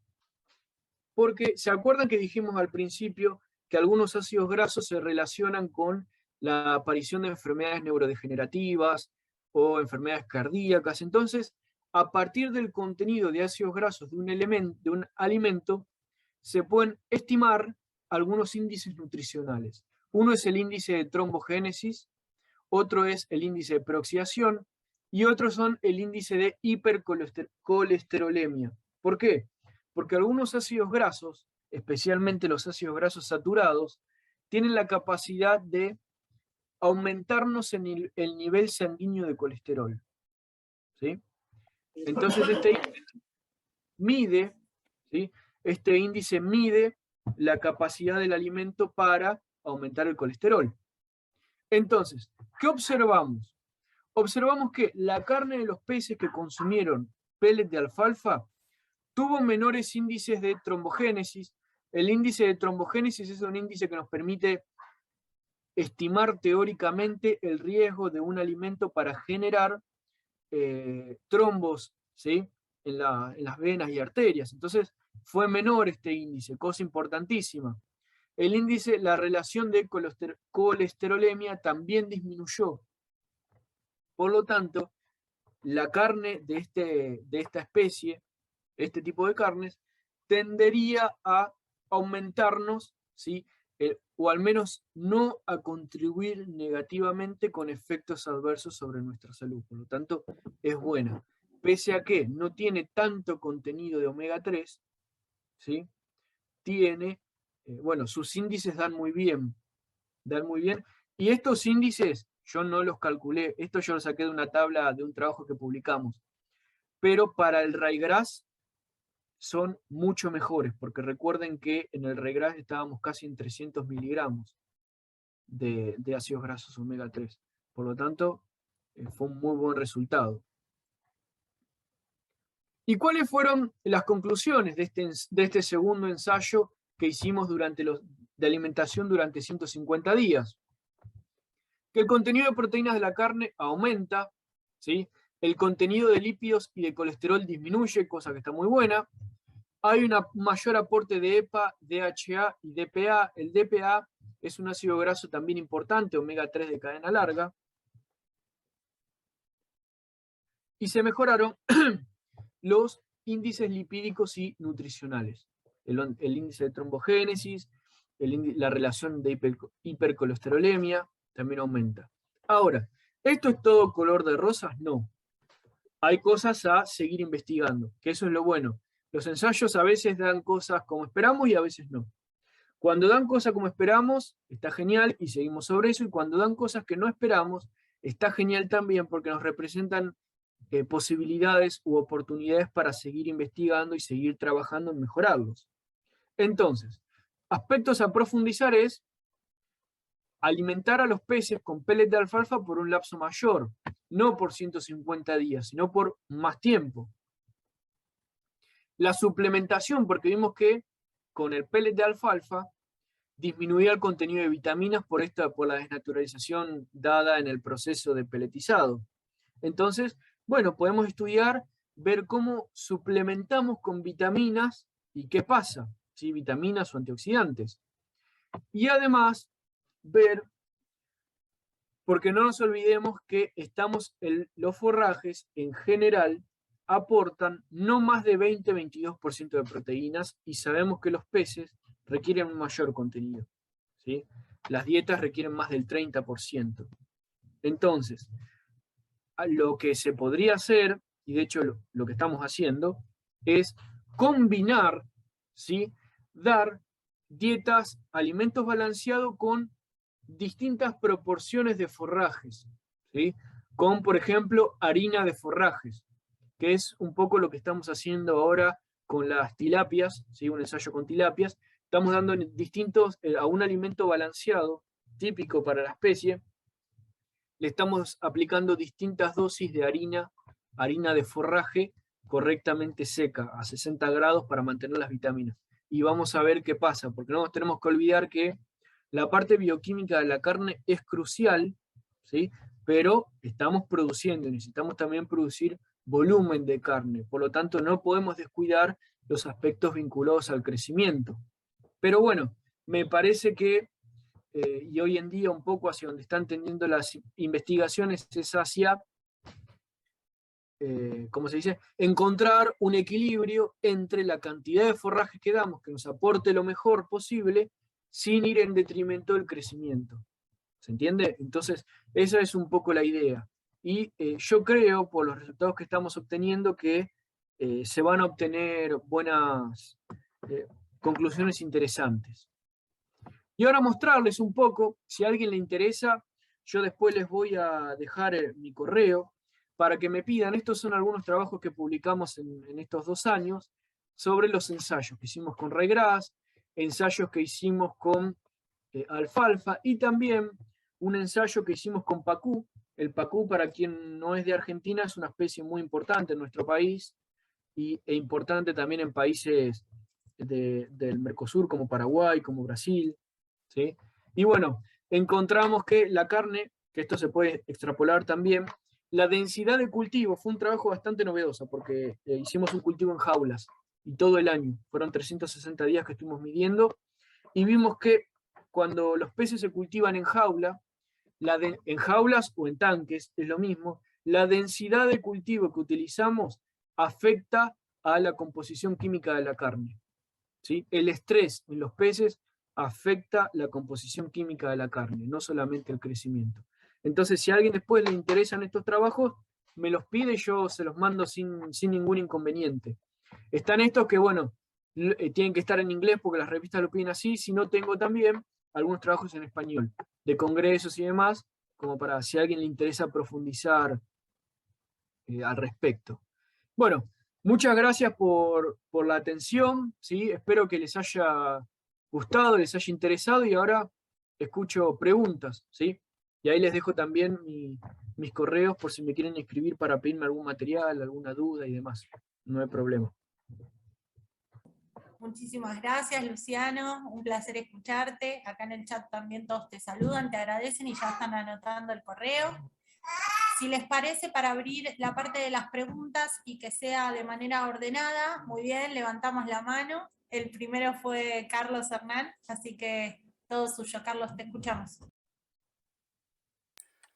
Speaker 2: porque ¿se acuerdan que dijimos al principio que algunos ácidos grasos se relacionan con la aparición de enfermedades neurodegenerativas, o enfermedades cardíacas. Entonces, a partir del contenido de ácidos grasos de un alimento, se pueden estimar algunos índices nutricionales. Uno es el índice de trombogénesis, otro es el índice de peroxidación y otros son el índice de hipercolesterolemia. ¿Por qué? Porque algunos ácidos grasos, especialmente los ácidos grasos saturados, tienen la capacidad de aumentarnos en el nivel sanguíneo de colesterol. ¿Sí? Entonces este índice mide la capacidad del alimento para aumentar el colesterol. Entonces, ¿qué observamos? Observamos que la carne de los peces que consumieron pellet de alfalfa tuvo menores índices de trombogénesis. El índice de trombogénesis es un índice que nos permite estimar teóricamente el riesgo de un alimento para generar trombos, ¿sí?, en las venas y arterias. Entonces, fue menor este índice, cosa importantísima. El índice, la relación de colesterolemia también disminuyó. Por lo tanto, la carne de esta especie, este tipo de carnes, tendería a aumentarnos, ¿sí?, o al menos no a contribuir negativamente con efectos adversos sobre nuestra salud. Por lo tanto, es buena. Pese a que no tiene tanto contenido de omega 3, ¿sí?, tiene, bueno, sus índices dan muy bien. Y estos índices, yo no los calculé, esto yo lo saqué de una tabla de un trabajo que publicamos, pero para el ryegrass son mucho mejores, porque recuerden que en el ryegrass estábamos casi en 300 miligramos de ácidos grasos omega 3. Por lo tanto, fue un muy buen resultado. ¿Y cuáles fueron las conclusiones de este segundo ensayo que hicimos de alimentación durante 150 días? Que el contenido de proteínas de la carne aumenta, ¿sí?, el contenido de lípidos y de colesterol disminuye, cosa que está muy buena. Hay un mayor aporte de EPA, DHA y DPA. El DPA es un ácido graso también importante, omega 3 de cadena larga. Y se mejoraron los índices lipídicos y nutricionales. El índice de trombogénesis, la relación de hipercolesterolemia también aumenta. Ahora, ¿esto es todo color de rosas? No. Hay cosas a seguir investigando, que eso es lo bueno. Los ensayos a veces dan cosas como esperamos y a veces no. Cuando dan cosas como esperamos, está genial y seguimos sobre eso, y cuando dan cosas que no esperamos, está genial también porque nos representan posibilidades u oportunidades para seguir investigando y seguir trabajando en mejorarlos. Entonces, aspectos a profundizar es alimentar a los peces con pellet de alfalfa por un lapso mayor, no por 150 días, sino por más tiempo. La suplementación, porque vimos que con el pellet de alfalfa disminuía el contenido de vitaminas por la desnaturalización dada en el proceso de pelletizado. Entonces, bueno, podemos estudiar, ver cómo suplementamos con vitaminas y qué pasa, ¿sí?, vitaminas o antioxidantes. Y además, ver, porque no nos olvidemos que los forrajes en general aportan no más de 20-22% de proteínas y sabemos que los peces requieren un mayor contenido, ¿sí? Las dietas requieren más del 30%. Entonces, lo que se podría hacer, y de hecho lo que estamos haciendo, es combinar, ¿sí?, dar dietas, alimentos balanceados con distintas proporciones de forrajes, ¿sí?, con, por ejemplo, harina de forrajes, que es un poco lo que estamos haciendo ahora con las tilapias, ¿sí?, un ensayo con tilapias. Estamos dando a un alimento balanceado, típico para la especie, le estamos aplicando distintas dosis de harina de forraje correctamente seca, a 60 grados para mantener las vitaminas. Y vamos a ver qué pasa, porque no nos tenemos que olvidar que la parte bioquímica de la carne es crucial, ¿sí?, pero estamos produciendo y necesitamos también producir volumen de carne. Por lo tanto, no podemos descuidar los aspectos vinculados al crecimiento. Pero bueno, me parece que y hoy en día un poco hacia donde están tendiendo las investigaciones es hacia ¿cómo se dice? Encontrar un equilibrio entre la cantidad de forraje que damos, que nos aporte lo mejor posible, sin ir en detrimento del crecimiento. ¿Se entiende? Entonces, esa es un poco la idea. Y yo creo, por los resultados que estamos obteniendo, que se van a obtener buenas conclusiones interesantes. Y ahora mostrarles un poco, si a alguien le interesa, yo después les voy a dejar mi correo para que me pidan. Estos son algunos trabajos que publicamos en estos 2 años sobre los ensayos que hicimos con ryegrass, ensayos que hicimos con alfalfa y también un ensayo que hicimos con pacú. El pacú, para quien no es de Argentina, es una especie muy importante en nuestro país e importante también en países del Mercosur como Paraguay, como Brasil. ¿Sí? Y bueno, encontramos que la carne, que esto se puede extrapolar también, la densidad de cultivo fue un trabajo bastante novedoso porque hicimos un cultivo en jaulas y todo el año, fueron 360 días que estuvimos midiendo y vimos que cuando los peces se cultivan en jaula, en jaulas o en tanques, es lo mismo, la densidad de cultivo que utilizamos afecta a la composición química de la carne. ¿Sí? El estrés en los peces afecta la composición química de la carne, no solamente el crecimiento. Entonces, si a alguien después le interesan estos trabajos, me los pide y yo se los mando sin ningún inconveniente. Están estos que, bueno, tienen que estar en inglés porque las revistas lo piden así, si no tengo también algunos trabajos en español, de congresos y demás, como para si a alguien le interesa profundizar al respecto. Bueno, muchas gracias por la atención, ¿sí? Espero que les haya gustado, les haya interesado y ahora escucho preguntas, ¿sí? Y ahí les dejo también mis correos por si me quieren escribir para pedirme algún material, alguna duda y demás. No hay problema.
Speaker 1: Muchísimas gracias, Luciano. Un placer escucharte. Acá en el chat también todos te saludan, te agradecen y ya están anotando el correo. Si les parece, para abrir la parte de las preguntas y que sea de manera ordenada, muy bien, levantamos la mano. El primero fue Carlos Hernán, así que todo suyo. Carlos, te escuchamos.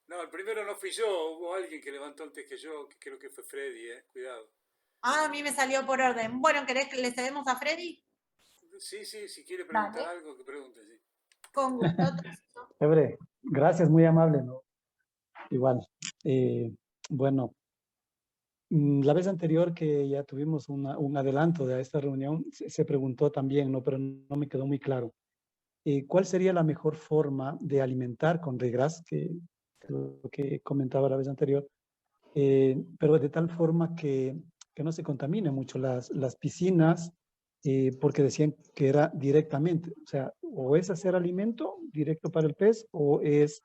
Speaker 4: No, el primero no fui yo, hubo alguien que levantó antes que yo, que creo que fue Freddy, cuidado.
Speaker 1: Ah, a mí me salió por orden. Bueno, ¿querés que le cedemos a Freddy?
Speaker 4: Sí, si quiere preguntar
Speaker 1: Dale.
Speaker 4: algo, que pregunte, sí.
Speaker 1: Con gusto.
Speaker 5: Chévere, gracias, muy amable, ¿no? Igual. Bueno, la vez anterior que ya tuvimos un adelanto de esta reunión, se preguntó también, ¿no? Pero no me quedó muy claro. ¿Cuál sería la mejor forma de alimentar con ryegrass, que lo que comentaba la vez anterior, pero de tal forma que no se contamine mucho las piscinas, porque decían que era directamente, o sea, o es hacer alimento directo para el pez o es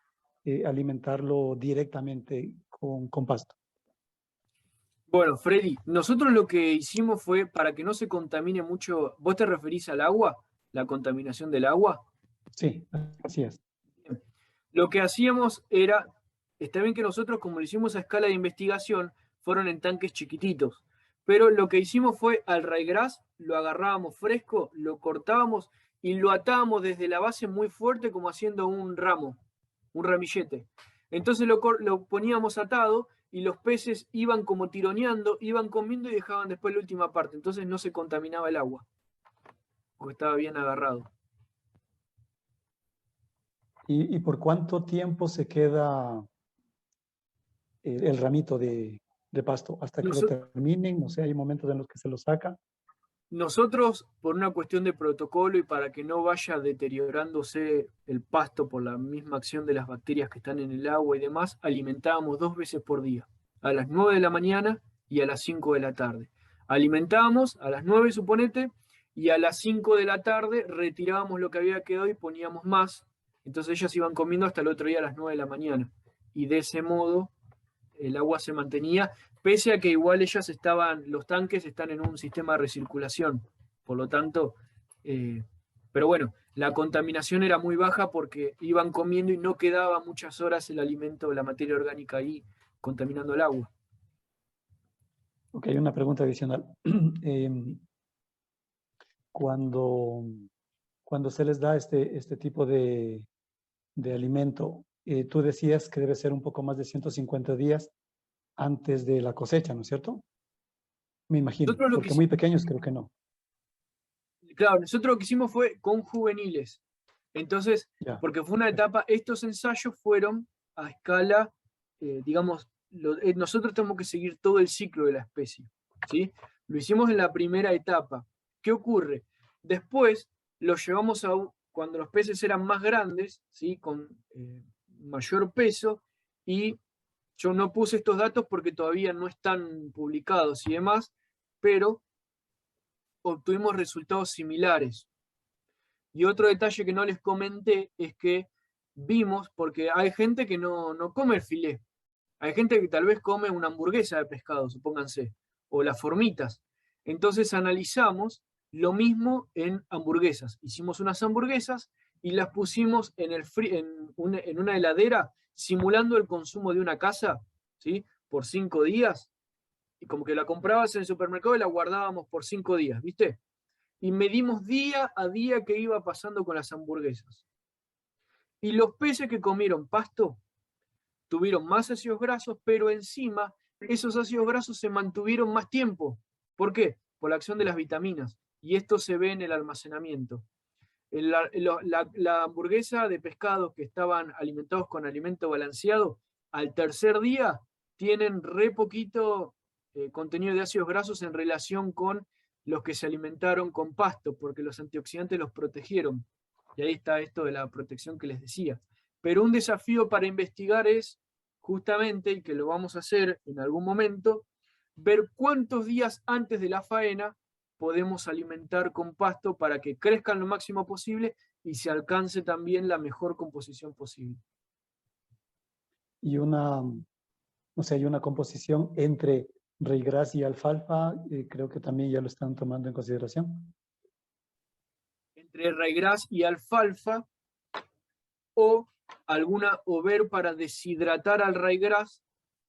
Speaker 5: alimentarlo directamente con pasto?
Speaker 2: Bueno, Freddy, nosotros lo que hicimos fue, para que no se contamine mucho, ¿vos te referís al agua? ¿La contaminación del agua?
Speaker 5: Sí, así es.
Speaker 2: Lo que hacíamos era, está bien que nosotros, como lo hicimos a escala de investigación, fueron en tanques chiquititos, pero lo que hicimos fue al ryegrass, lo agarrábamos fresco, lo cortábamos y lo atábamos desde la base muy fuerte como haciendo un ramo, un ramillete. Entonces lo poníamos atado y los peces iban como tironeando, iban comiendo y dejaban después la última parte. Entonces no se contaminaba el agua, porque estaba bien agarrado.
Speaker 5: ¿Y por cuánto tiempo se queda el ramito de pasto? ¿Hasta que lo terminen? O sea, hay momentos en los que se lo saca.
Speaker 2: Nosotros, por una cuestión de protocolo y para que no vaya deteriorándose el pasto por la misma acción de las bacterias que están en el agua y demás, alimentábamos 2 veces por día, a las 9 de la mañana y a las 5 de la tarde. Alimentábamos a las 9, suponete, y a las 5 de la tarde retirábamos lo que había quedado y poníamos más. Entonces ellas iban comiendo hasta el otro día a las 9 de la mañana. Y de ese modo el agua se mantenía, pese a que igual los tanques están en un sistema de recirculación, por lo tanto, pero bueno, la contaminación era muy baja porque iban comiendo y no quedaba muchas horas el alimento, la materia orgánica ahí contaminando el agua.
Speaker 5: Ok, una pregunta adicional. Cuando se les da este tipo de alimento, tú decías que debe ser un poco más de 150 días. antes de la cosecha, ¿no es cierto? Me imagino,
Speaker 2: Nosotros lo que
Speaker 5: porque muy pequeños creo que no.
Speaker 2: Claro, nosotros lo que hicimos fue con juveniles. Entonces,
Speaker 5: Ya,
Speaker 2: porque fue una etapa, estos ensayos fueron a escala, digamos, nosotros tenemos que seguir todo el ciclo de la especie, ¿sí? Lo hicimos en la primera etapa. ¿Qué ocurre? Después lo llevamos cuando los peces eran más grandes, ¿sí? Con mayor peso, y yo no puse estos datos porque todavía no están publicados y demás, pero obtuvimos resultados similares. Y otro detalle que no les comenté es que vimos, porque hay gente que no come el filé, hay gente que tal vez come una hamburguesa de pescado, supónganse, o las formitas. Entonces analizamos lo mismo en hamburguesas. Hicimos unas hamburguesas y las pusimos en una heladera simulando el consumo de una casa, ¿sí? Por 5 días. Y como que la comprabas en el supermercado y la guardábamos por 5 días, ¿viste? Y medimos día a día qué iba pasando con las hamburguesas. Y los peces que comieron pasto tuvieron más ácidos grasos, pero encima esos ácidos grasos se mantuvieron más tiempo. ¿Por qué? Por la acción de las vitaminas. Y esto se ve en el almacenamiento. La hamburguesa de pescado que estaban alimentados con alimento balanceado, al tercer día tienen re poquito contenido de ácidos grasos en relación con los que se alimentaron con pasto, porque los antioxidantes los protegieron. Y ahí está esto de la protección que les decía. Pero un desafío para investigar es justamente, y que lo vamos a hacer en algún momento, ver cuántos días antes de la faena podemos alimentar con pasto para que crezcan lo máximo posible y se alcance también la mejor composición posible.
Speaker 5: Y no sé, hay una composición entre ryegrass y alfalfa, creo que también ya lo están tomando en consideración.
Speaker 2: Entre ryegrass y alfalfa, o ver para deshidratar al ryegrass,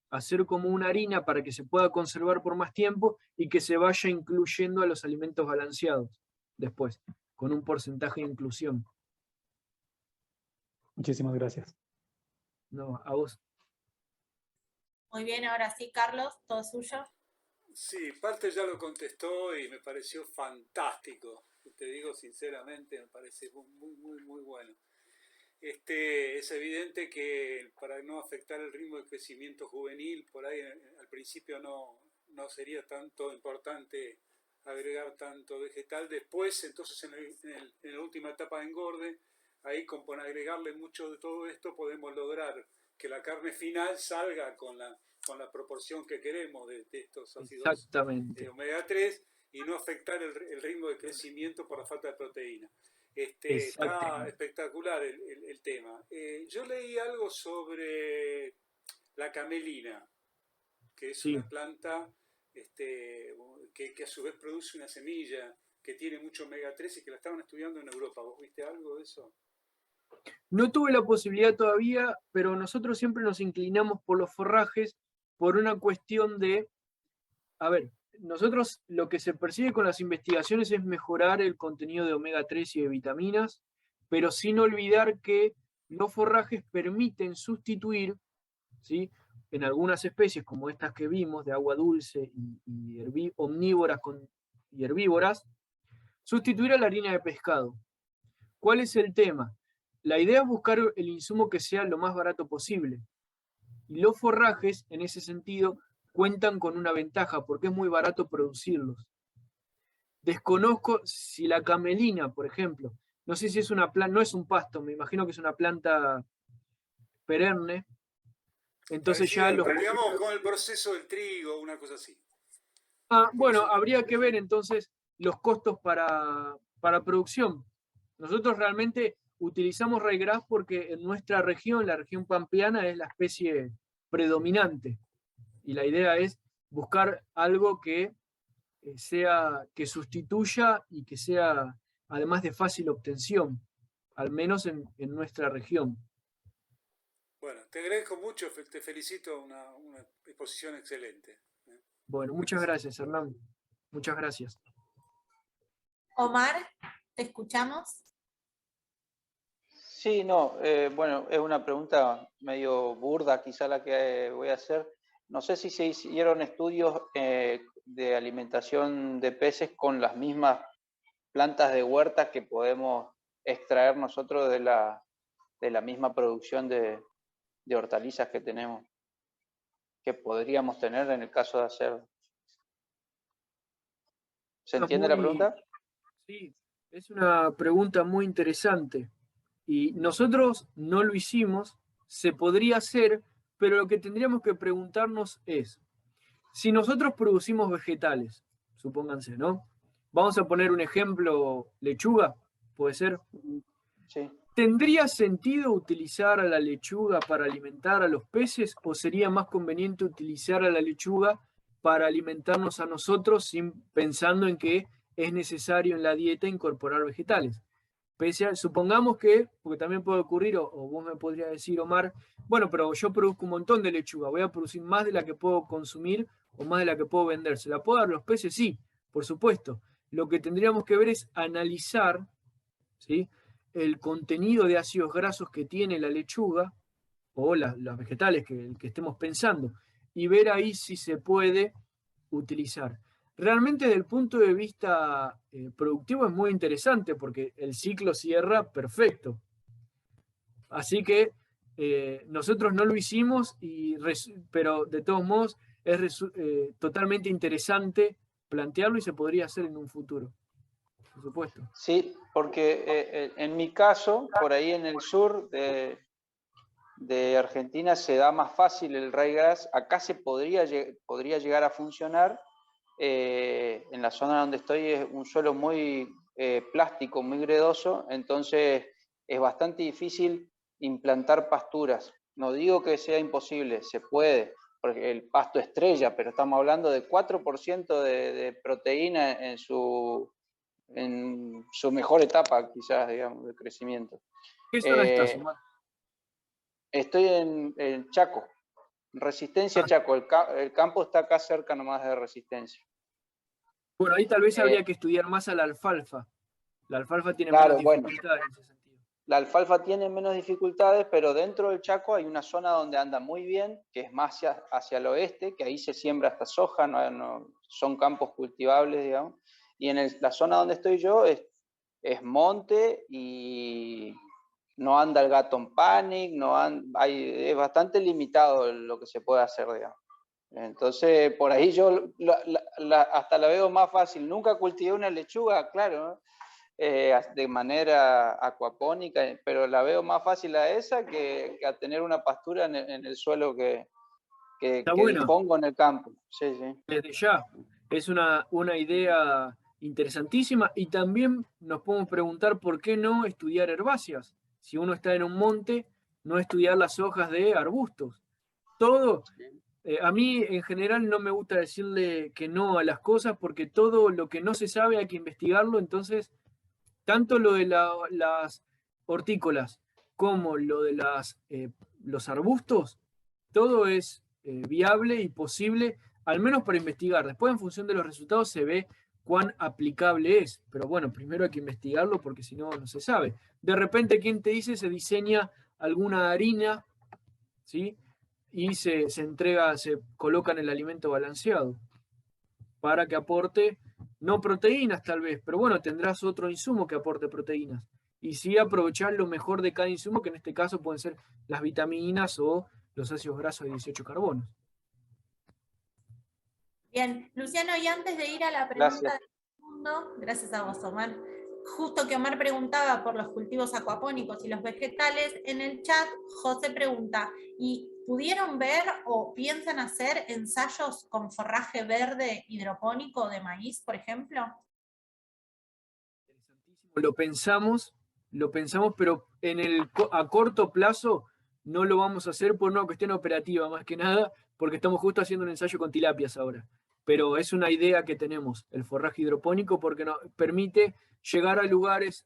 Speaker 2: hacer como una harina para que se pueda conservar por más tiempo y que se vaya incluyendo a los alimentos balanceados después, con un porcentaje de inclusión.
Speaker 5: Muchísimas gracias.
Speaker 2: No, a vos.
Speaker 1: Muy bien, ahora sí, Carlos, todo suyo.
Speaker 4: Sí, parte ya lo contestó y me pareció fantástico. Te digo sinceramente, me parece muy bueno. Es evidente que para no afectar el ritmo de crecimiento juvenil, por ahí al principio no sería tanto importante agregar tanto vegetal. Después, entonces en la última etapa de engorde, ahí con agregarle mucho de todo esto podemos lograr que la carne final salga con la proporción que queremos de estos ácidos omega 3 y no afectar el ritmo de crecimiento por la falta de proteína. Está espectacular el tema. Yo leí algo sobre la camelina, que es una planta que a su vez produce una semilla que tiene mucho omega 3 y que la estaban estudiando en Europa. ¿Vos viste algo de eso?
Speaker 2: No tuve la posibilidad todavía, pero nosotros siempre nos inclinamos por los forrajes por una cuestión de, a ver, nosotros lo que se persigue con las investigaciones es mejorar el contenido de omega 3 y de vitaminas, pero sin olvidar que los forrajes permiten sustituir, ¿sí?, en algunas especies como estas que vimos de agua dulce y omnívoras y herbívoras, sustituir a la harina de pescado. ¿Cuál es el tema? La idea es buscar el insumo que sea lo más barato posible. Y los forrajes, en ese sentido, cuentan con una ventaja porque es muy barato producirlos. Desconozco si la camelina, por ejemplo, no sé si es una planta, no es un pasto, me imagino que es una planta perenne. Entonces ya
Speaker 4: digamos con el proceso del trigo, una cosa así.
Speaker 2: Bueno, habría que ver entonces los costos para producción. Nosotros realmente utilizamos ryegrass porque en nuestra región, la región pampeana, es la especie predominante. Y la idea es buscar algo que que sustituya y que sea además de fácil obtención, al menos en nuestra región.
Speaker 4: Bueno, te agradezco mucho, te felicito, una exposición excelente.
Speaker 2: Bueno, muchas gracias, Hernán. Muchas gracias.
Speaker 1: Omar, ¿te escuchamos?
Speaker 6: Sí, no, bueno, es una pregunta medio burda quizá la que voy a hacer. no sé si se hicieron estudios de alimentación de peces con las mismas plantas de huertas que podemos extraer nosotros de la misma producción de hortalizas que tenemos, que podríamos tener en el caso de hacerlo. ¿Se entiende la pregunta?
Speaker 2: Sí, es una pregunta muy interesante. Y nosotros no lo hicimos, se podría hacer, pero lo que tendríamos que preguntarnos es, si nosotros producimos vegetales, supónganse, ¿no? Vamos a poner un ejemplo, lechuga, ¿puede ser?
Speaker 6: Sí.
Speaker 2: ¿Tendría sentido utilizar a la lechuga para alimentar a los peces o sería más conveniente utilizar a la lechuga para alimentarnos a nosotros pensando en que es necesario en la dieta incorporar vegetales? Supongamos que, porque también puede ocurrir, o vos me podrías decir, Omar, bueno, pero yo produzco un montón de lechuga, voy a producir más de la que puedo consumir o más de la que puedo vender. ¿Se la puedo dar a los peces? Sí, por supuesto. Lo que tendríamos que ver es analizar, ¿sí?, el contenido de ácidos grasos que tiene la lechuga o los vegetales que estemos pensando y ver ahí si se puede utilizar. Realmente desde el punto de vista productivo es muy interesante porque el ciclo cierra perfecto. Así que nosotros no lo hicimos, pero de todos modos es totalmente interesante plantearlo y se podría hacer en un futuro, por supuesto.
Speaker 6: Sí, porque en mi caso, por ahí en el sur de Argentina se da más fácil el ryegrass. Acá se podría llegar a funcionar. En la zona donde estoy es un suelo muy plástico, muy gredoso, entonces es bastante difícil implantar pasturas. No digo que sea imposible, se puede, porque el pasto estrella, pero estamos hablando de 4% de proteína en su mejor etapa, quizás, digamos, de crecimiento.
Speaker 2: ¿Qué zona estás, Omar?
Speaker 6: Estoy en Chaco, Resistencia Chaco. El campo está acá cerca nomás de Resistencia.
Speaker 2: Bueno, ahí tal vez habría que estudiar más a la alfalfa. La alfalfa tiene
Speaker 6: claro,
Speaker 2: menos dificultades en ese sentido.
Speaker 6: La alfalfa tiene menos dificultades, pero dentro del Chaco hay una zona donde anda muy bien, que es más hacia el oeste, que ahí se siembra hasta soja, son campos cultivables, digamos. Y en la zona donde estoy yo es monte y no anda el gato en panic, es bastante limitado lo que se puede hacer, digamos. Entonces, por ahí yo hasta la veo más fácil. Nunca cultivé una lechuga, claro, ¿no? De manera acuapónica, pero la veo más fácil a esa que a tener una pastura en el suelo que dispongo en el campo. Sí, sí.
Speaker 2: Desde ya, es una idea interesantísima y también nos podemos preguntar por qué no estudiar herbáceas. Si uno está en un monte, no estudiar las hojas de arbustos. Todo, a mí en general no me gusta decirle que no a las cosas porque todo lo que no se sabe hay que investigarlo, entonces tanto lo de las hortícolas como lo de los arbustos, todo es viable y posible, al menos para investigar. Después, en función de los resultados, se ve cuán aplicable es. Pero bueno, primero hay que investigarlo porque si no, no se sabe. De repente, ¿quién te dice? Se diseña alguna harina, ¿sí? Y se coloca en el alimento balanceado para que aporte, no proteínas tal vez, pero bueno, tendrás otro insumo que aporte proteínas. Y sí aprovechar lo mejor de cada insumo, que en este caso pueden ser las vitaminas o los ácidos grasos de 18 carbonos.
Speaker 1: Bien, Luciano, y antes de ir a la pregunta del segundo, gracias a vos, Omar. Justo que Omar preguntaba por los cultivos acuapónicos y los vegetales, en el chat José pregunta, ¿y pudieron ver o piensan hacer ensayos con forraje verde hidropónico de maíz, por ejemplo?
Speaker 2: Lo pensamos, pero a corto plazo no lo vamos a hacer por una cuestión operativa, más que nada, porque estamos justo haciendo un ensayo con tilapias ahora. Pero es una idea que tenemos, el forraje hidropónico, porque nos permite llegar a lugares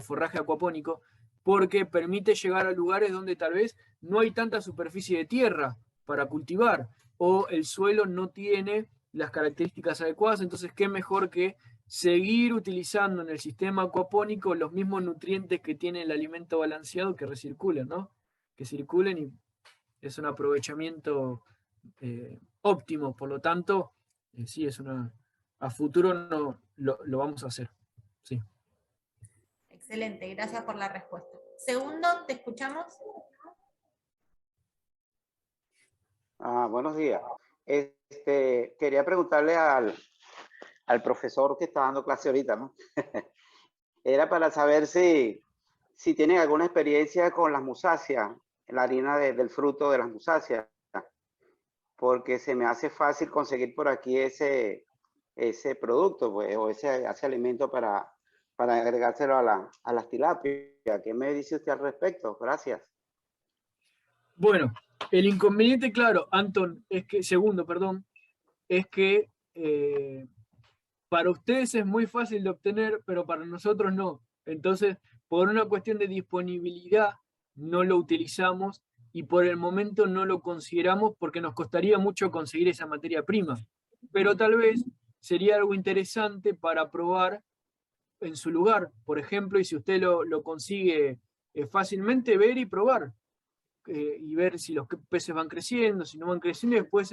Speaker 2: forraje acuapónico, porque permite llegar a lugares donde tal vez no hay tanta superficie de tierra para cultivar, o el suelo no tiene las características adecuadas, entonces qué mejor que seguir utilizando en el sistema acuapónico los mismos nutrientes que tiene el alimento balanceado que recirculen, ¿no? Que circulen y es un aprovechamiento óptimos. Por lo tanto, sí, a futuro no, lo vamos a hacer. Sí.
Speaker 1: Excelente, gracias por la respuesta. Segundo, ¿te escuchamos?
Speaker 7: Buenos días. Quería preguntarle al profesor que está dando clase ahorita, ¿no? Era para saber si tienen alguna experiencia con las musáceas, la harina del fruto de las musáceas, porque se me hace fácil conseguir por aquí ese producto, pues, o ese alimento para agregárselo a las tilapias. ¿Qué me dice usted al respecto? Gracias.
Speaker 2: Bueno, el inconveniente, claro, Anton, segundo, perdón, es que para ustedes es muy fácil de obtener, pero para nosotros no. Entonces, por una cuestión de disponibilidad, no lo utilizamos y por el momento no lo consideramos porque nos costaría mucho conseguir esa materia prima. Pero tal vez sería algo interesante para probar en su lugar, por ejemplo, y si usted lo consigue fácilmente, ver y probar. Y ver si los peces van creciendo, si no van creciendo, y después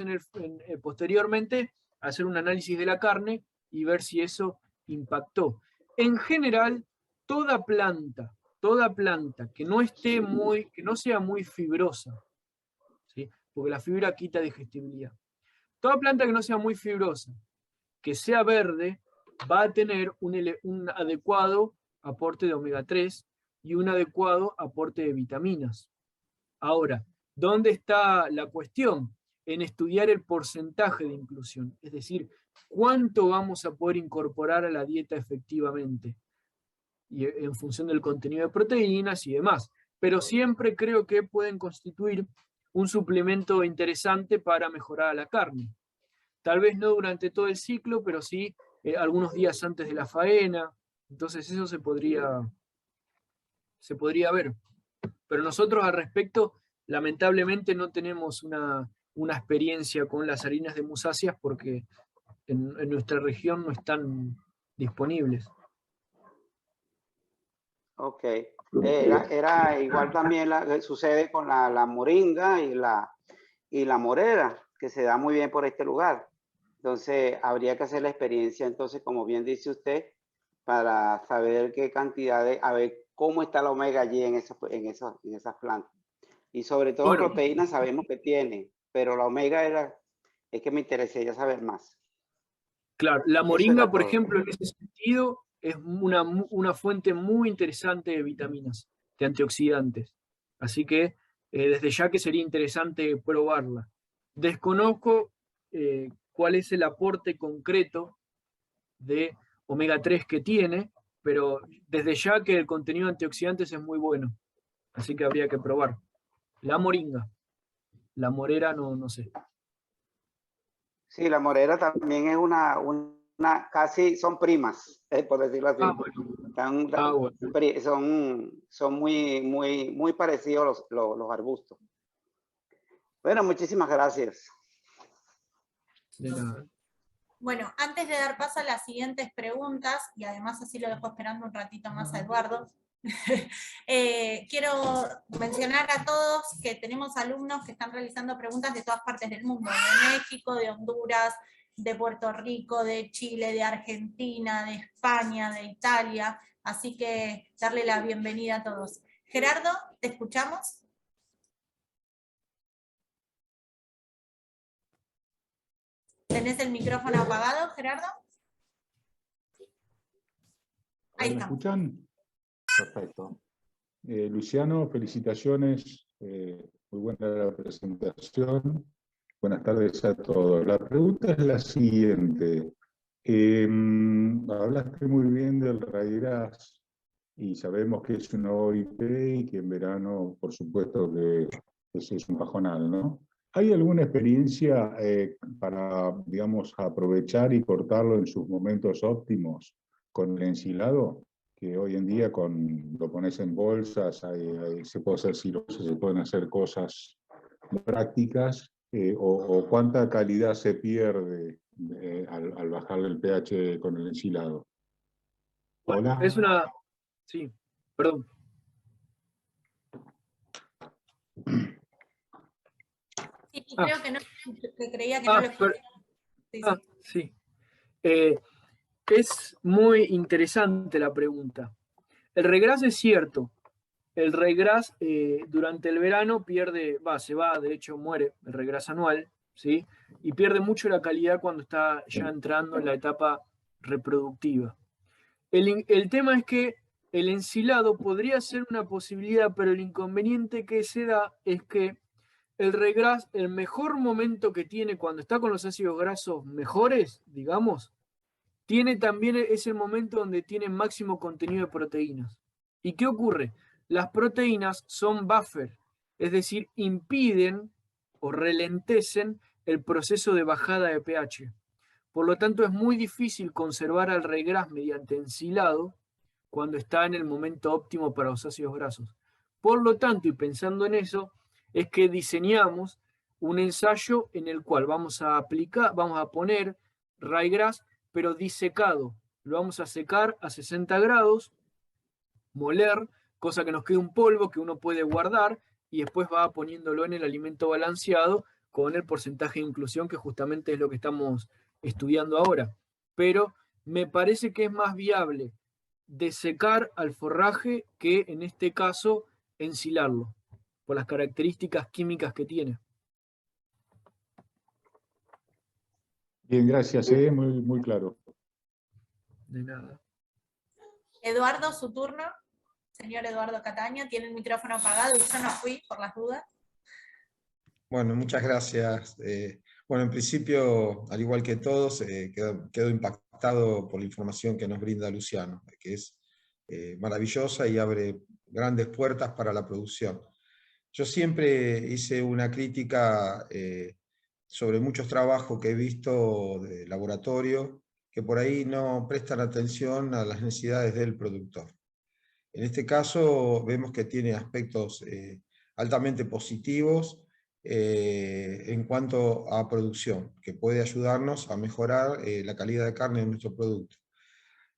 Speaker 2: posteriormente hacer un análisis de la carne y ver si eso impactó. En general, toda planta que no sea muy fibrosa, ¿sí? Porque la fibra quita digestibilidad. Toda planta que no sea muy fibrosa, que sea verde, va a tener un adecuado aporte de omega 3 y un adecuado aporte de vitaminas. Ahora, ¿dónde está la cuestión? En estudiar el porcentaje de inclusión, es decir, cuánto vamos a poder incorporar a la dieta efectivamente, y en función del contenido de proteínas y demás. Pero siempre creo que pueden constituir un suplemento interesante para mejorar la carne. Tal vez no durante todo el ciclo, pero sí algunos días antes de la faena. Entonces eso se podría ver. Pero nosotros al respecto, lamentablemente no tenemos una experiencia con las harinas de musáceas porque en nuestra región no están disponibles.
Speaker 7: Ok. Era igual también sucede con la moringa y la morera, que se da muy bien por este lugar. Entonces, habría que hacer la experiencia, entonces, como bien dice usted, para saber qué cantidades, a ver cómo está la omega allí en esas plantas. Y sobre todo,
Speaker 2: Bueno,
Speaker 7: proteínas sabemos que tiene, pero la omega es que me interesaría saber más.
Speaker 2: claro, la
Speaker 7: Eso
Speaker 2: moringa,
Speaker 7: era
Speaker 2: por
Speaker 7: todo.
Speaker 2: ejemplo, en ese sentido, es una fuente muy interesante de vitaminas, de antioxidantes. Así que desde ya que sería interesante probarla. Desconozco cuál es el aporte concreto de omega 3 que tiene, pero desde ya que el contenido de antioxidantes es muy bueno. Así que habría que probar. La moringa. La morera no sé.
Speaker 7: Sí, la morera también es casi son primas, por decirlo así.
Speaker 2: Bueno.
Speaker 7: Son muy parecidos los arbustos. Bueno, muchísimas gracias.
Speaker 2: De nada.
Speaker 1: Bueno, antes de dar paso a las siguientes preguntas, y además así lo dejo esperando un ratito más a Eduardo, quiero mencionar a todos que tenemos alumnos que están realizando preguntas de todas partes del mundo, de México, de Honduras, de Puerto Rico, de Chile, de Argentina, de España, de Italia, así que darle la bienvenida a todos. Gerardo, ¿te escuchamos? ¿Tenés el micrófono apagado, Gerardo? Ahí
Speaker 8: ¿Me
Speaker 1: está.
Speaker 8: escuchan? Perfecto. Luciano, felicitaciones. Muy buena la presentación. Buenas tardes a todos. La pregunta es la siguiente. Hablaste muy bien del RAIRAS y sabemos que es una OIP y que en verano, por supuesto, que eso es un pajonal, ¿no? ¿Hay alguna experiencia para, digamos, aprovechar y cortarlo en sus momentos óptimos con el ensilado? Que hoy en día lo pones en bolsas, se puede hacer sirosis, se pueden hacer cosas prácticas, o cuánta calidad se pierde al bajarle el pH con el ensilado.
Speaker 2: Bueno,
Speaker 8: Hola.
Speaker 2: Sí, perdón.
Speaker 1: Sí, Sí,
Speaker 2: Ah.
Speaker 1: creo que no, que creía que no lo escuché. Sí, sí.
Speaker 2: Sí. Es muy interesante la pregunta. El regras es cierto. El regras durante el verano se va, de hecho muere el regras anual, ¿sí? Y pierde mucho la calidad cuando está ya entrando en la etapa reproductiva. El tema es que el ensilado podría ser una posibilidad, pero el inconveniente que se da es que el regras, el mejor momento que tiene cuando está con los ácidos grasos mejores, digamos, es el momento donde tiene máximo contenido de proteínas. ¿Y qué ocurre? Las proteínas son buffer, es decir, impiden o ralentecen el proceso de bajada de pH. Por lo tanto, es muy difícil conservar al regras mediante ensilado cuando está en el momento óptimo para los ácidos grasos. Por lo tanto, y pensando en eso, es que diseñamos un ensayo en el cual vamos a poner ryegrass, pero disecado. Lo vamos a secar a 60 grados, moler, cosa que nos quede un polvo que uno puede guardar y después va poniéndolo en el alimento balanceado con el porcentaje de inclusión, que justamente es lo que estamos estudiando ahora. Pero me parece que es más viable desecar al forraje que en este caso ensilarlo, por las características químicas que tiene.
Speaker 8: Bien, gracias, muy, muy claro.
Speaker 2: De nada.
Speaker 1: Eduardo, su turno. Señor Eduardo Cataño, tiene el micrófono apagado y yo no fui por las dudas.
Speaker 3: Bueno, muchas gracias. Bueno, en principio, al igual que todos, quedo impactado por la información que nos brinda Luciano, que es maravillosa y abre grandes puertas para la producción. Yo siempre hice una crítica sobre muchos trabajos que he visto de laboratorio, que por ahí no prestan atención a las necesidades del productor. En este caso vemos que tiene aspectos altamente positivos en cuanto a producción, que puede ayudarnos a mejorar la calidad de carne de nuestro producto.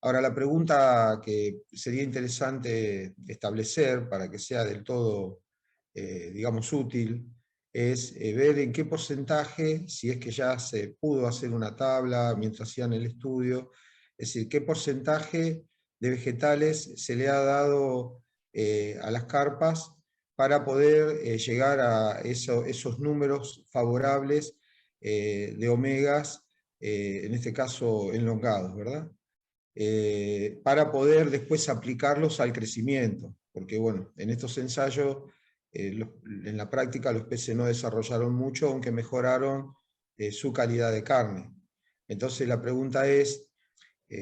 Speaker 3: Ahora, la pregunta que sería interesante establecer para que sea del todo, digamos, útil, es ver en qué porcentaje, si es que ya se pudo hacer una tabla mientras hacían el estudio, es decir, qué porcentaje de vegetales se le ha dado a las carpas para poder llegar a esos números favorables de omegas, en este caso enlongados, ¿verdad? Para poder después aplicarlos al crecimiento, porque bueno, en estos ensayos, en la práctica los peces no desarrollaron mucho, aunque mejoraron su calidad de carne. Entonces la pregunta es,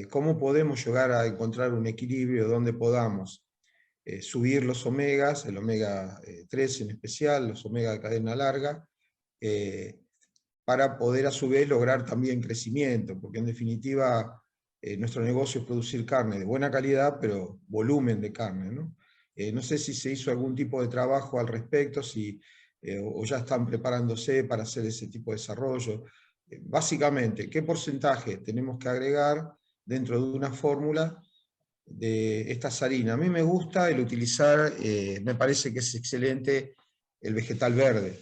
Speaker 3: ¿cómo podemos llegar a encontrar un equilibrio donde podamos subir los omegas, el omega 3 en especial, los omega de cadena larga, para poder a su vez lograr también crecimiento, porque en definitiva nuestro negocio es producir carne de buena calidad, pero volumen de carne, ¿no? No sé si se hizo algún tipo de trabajo al respecto, o ya están preparándose para hacer ese tipo de desarrollo. Básicamente, ¿qué porcentaje tenemos que agregar dentro de una fórmula de esta harina? A mí me gusta el utilizar, me parece que es excelente el vegetal verde.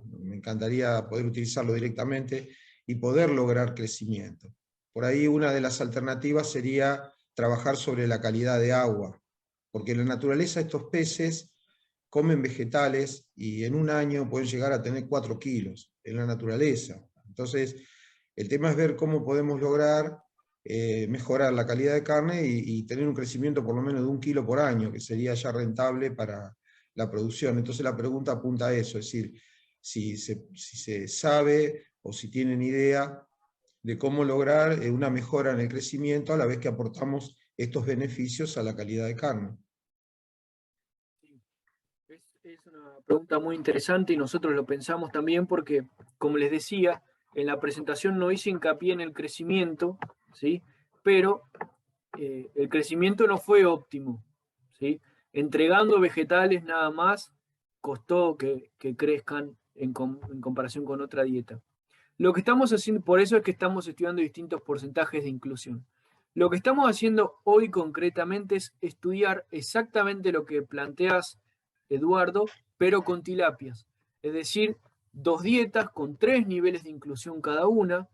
Speaker 3: Me encantaría poder utilizarlo directamente y poder lograr crecimiento. Por ahí una de las alternativas sería trabajar sobre la calidad de agua, porque en la naturaleza estos peces comen vegetales y en un año pueden llegar a tener 4 kilos en la naturaleza. Entonces, el tema es ver cómo podemos lograr mejorar la calidad de carne y tener un crecimiento por lo menos de 1 kilo por año, que sería ya rentable para la producción. Entonces la pregunta apunta a eso, es decir, si se sabe o si tienen idea de cómo lograr una mejora en el crecimiento a la vez que aportamos estos beneficios a la calidad de carne.
Speaker 2: Es una pregunta muy interesante y nosotros lo pensamos también porque, como les decía, en la presentación no hice hincapié en el crecimiento, ¿sí? Pero el crecimiento no fue óptimo, ¿sí? Entregando vegetales nada más costó que crezcan en comparación con otra dieta. Lo que estamos haciendo, por eso es que estamos estudiando distintos porcentajes de inclusión. Lo que estamos haciendo hoy concretamente es estudiar exactamente lo que planteas, Eduardo, pero con tilapias. Es decir, 2 dietas con 3 niveles de inclusión cada una,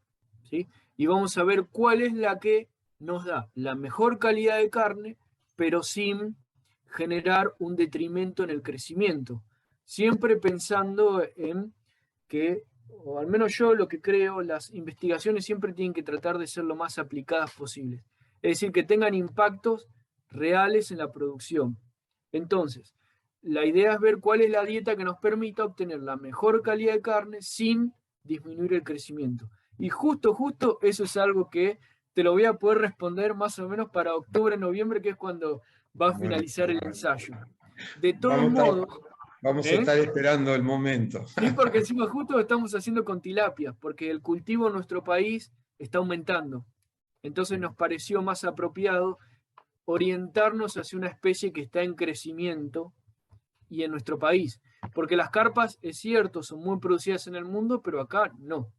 Speaker 2: ¿sí? Y vamos a ver cuál es la que nos da la mejor calidad de carne, pero sin generar un detrimento en el crecimiento. Siempre pensando en que, o al menos yo lo que creo, las investigaciones siempre tienen que tratar de ser lo más aplicadas posibles. Es decir, que tengan impactos reales en la producción. Entonces, la idea es ver cuál es la dieta que nos permita obtener la mejor calidad de carne sin disminuir el crecimiento. Y justo eso es algo que te lo voy a poder responder más o menos para octubre, noviembre, que es cuando va a finalizar el ensayo. De todos modos...
Speaker 3: Vamos a estar esperando el momento.
Speaker 2: Sí, porque encima justo lo estamos haciendo con tilapia, porque el cultivo en nuestro país está aumentando. Entonces nos pareció más apropiado orientarnos hacia una especie que está en crecimiento y en nuestro país. Porque las carpas, es cierto, son muy producidas en el mundo, pero acá no.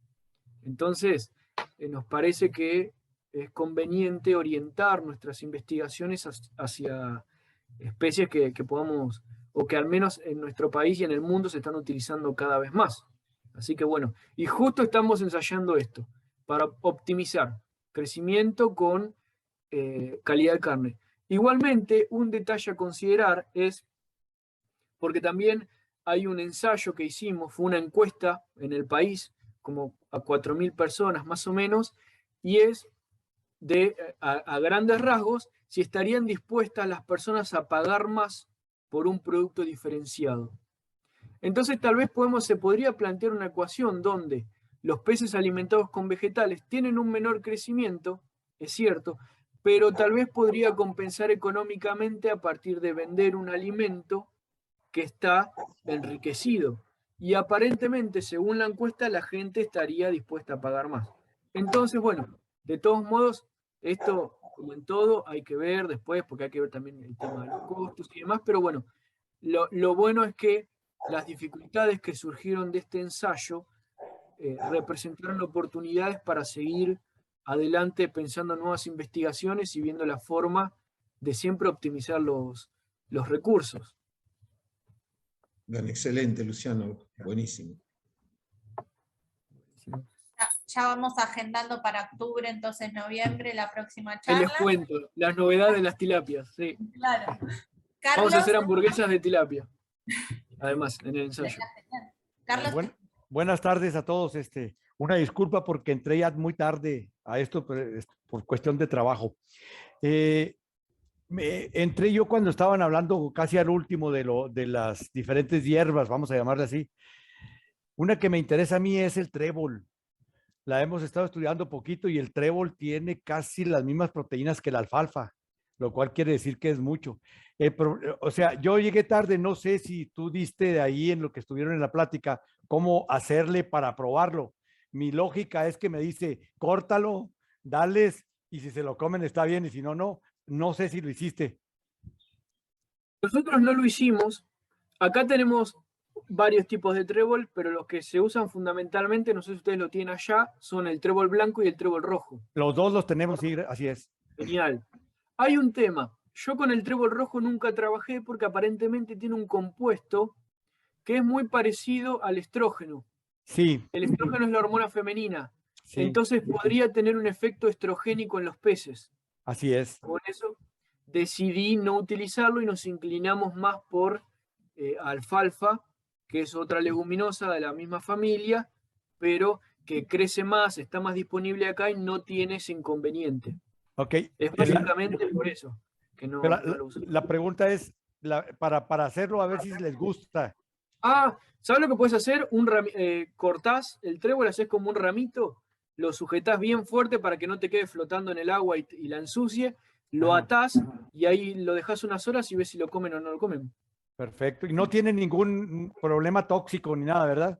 Speaker 2: Entonces, nos parece que es conveniente orientar nuestras investigaciones hacia especies que podamos, o que al menos en nuestro país y en el mundo se están utilizando cada vez más. Así que bueno, y justo estamos ensayando esto, para optimizar crecimiento con calidad de carne. Igualmente, un detalle a considerar es, porque también hay un ensayo que hicimos, fue una encuesta en el país, como a 4.000 personas más o menos, y es a grandes rasgos, si estarían dispuestas las personas a pagar más por un producto diferenciado. Entonces tal vez se podría plantear una ecuación donde los peces alimentados con vegetales tienen un menor crecimiento, es cierto, pero tal vez podría compensar económicamente a partir de vender un alimento que está enriquecido. Y aparentemente, según la encuesta, la gente estaría dispuesta a pagar más. Entonces, bueno, de todos modos, esto, como en todo, hay que ver después, porque hay que ver también el tema de los costos y demás, pero bueno, lo bueno es que las dificultades que surgieron de este ensayo representaron oportunidades para seguir adelante pensando en nuevas investigaciones y viendo la forma de siempre optimizar los recursos.
Speaker 3: Bien, excelente, Luciano, buenísimo.
Speaker 1: Ya vamos agendando para octubre, entonces noviembre, la próxima
Speaker 2: Ahí
Speaker 1: charla.
Speaker 2: les cuento las novedades de las tilapias. Sí.
Speaker 1: Claro.
Speaker 2: Vamos
Speaker 1: Carlos,
Speaker 2: a hacer hamburguesas de tilapia, además, en el ensayo.
Speaker 1: Carlos,
Speaker 9: Buenas tardes a todos. Una disculpa porque entré ya muy tarde a esto por cuestión de trabajo. Entré yo cuando estaban hablando casi al último de las diferentes hierbas, vamos a llamarle así. Una que me interesa a mí es el trébol. La hemos estado estudiando poquito y el trébol tiene casi las mismas proteínas que la alfalfa, lo cual quiere decir que es mucho. O sea, yo llegué tarde, no sé si tú diste de ahí en lo que estuvieron en la plática, cómo hacerle para probarlo. Mi lógica es que me dice, córtalo, dales, y si se lo comen está bien, y si no, no. No sé si lo hiciste.
Speaker 2: Nosotros no lo hicimos. Acá tenemos varios tipos de trébol, pero los que se usan fundamentalmente, no sé si ustedes lo tienen allá, son el trébol blanco y el trébol rojo.
Speaker 9: Los dos los tenemos, sí, así es.
Speaker 2: Genial. Hay un tema. Yo con el trébol rojo nunca trabajé porque aparentemente tiene un compuesto que es muy parecido al estrógeno.
Speaker 9: Sí.
Speaker 2: El estrógeno es la hormona femenina.
Speaker 9: Sí.
Speaker 2: Entonces podría tener un efecto estrogénico en los peces.
Speaker 9: Así es.
Speaker 2: Por eso decidí no utilizarlo y nos inclinamos más por alfalfa, que es otra leguminosa de la misma familia, pero que crece más, está más disponible acá y no tiene ese inconveniente.
Speaker 9: Ok.
Speaker 2: Es básicamente por eso que no lo uso.
Speaker 9: La pregunta es, para hacerlo, a ver si les gusta.
Speaker 2: ¿Sabes lo que puedes hacer? Cortás el trébol, haces como un ramito, lo sujetás bien fuerte para que no te quede flotando en el agua y la ensucie, lo atás y ahí lo dejás unas horas y ves si lo comen o no lo comen.
Speaker 9: Perfecto. Y no tiene ningún problema tóxico ni nada, ¿verdad?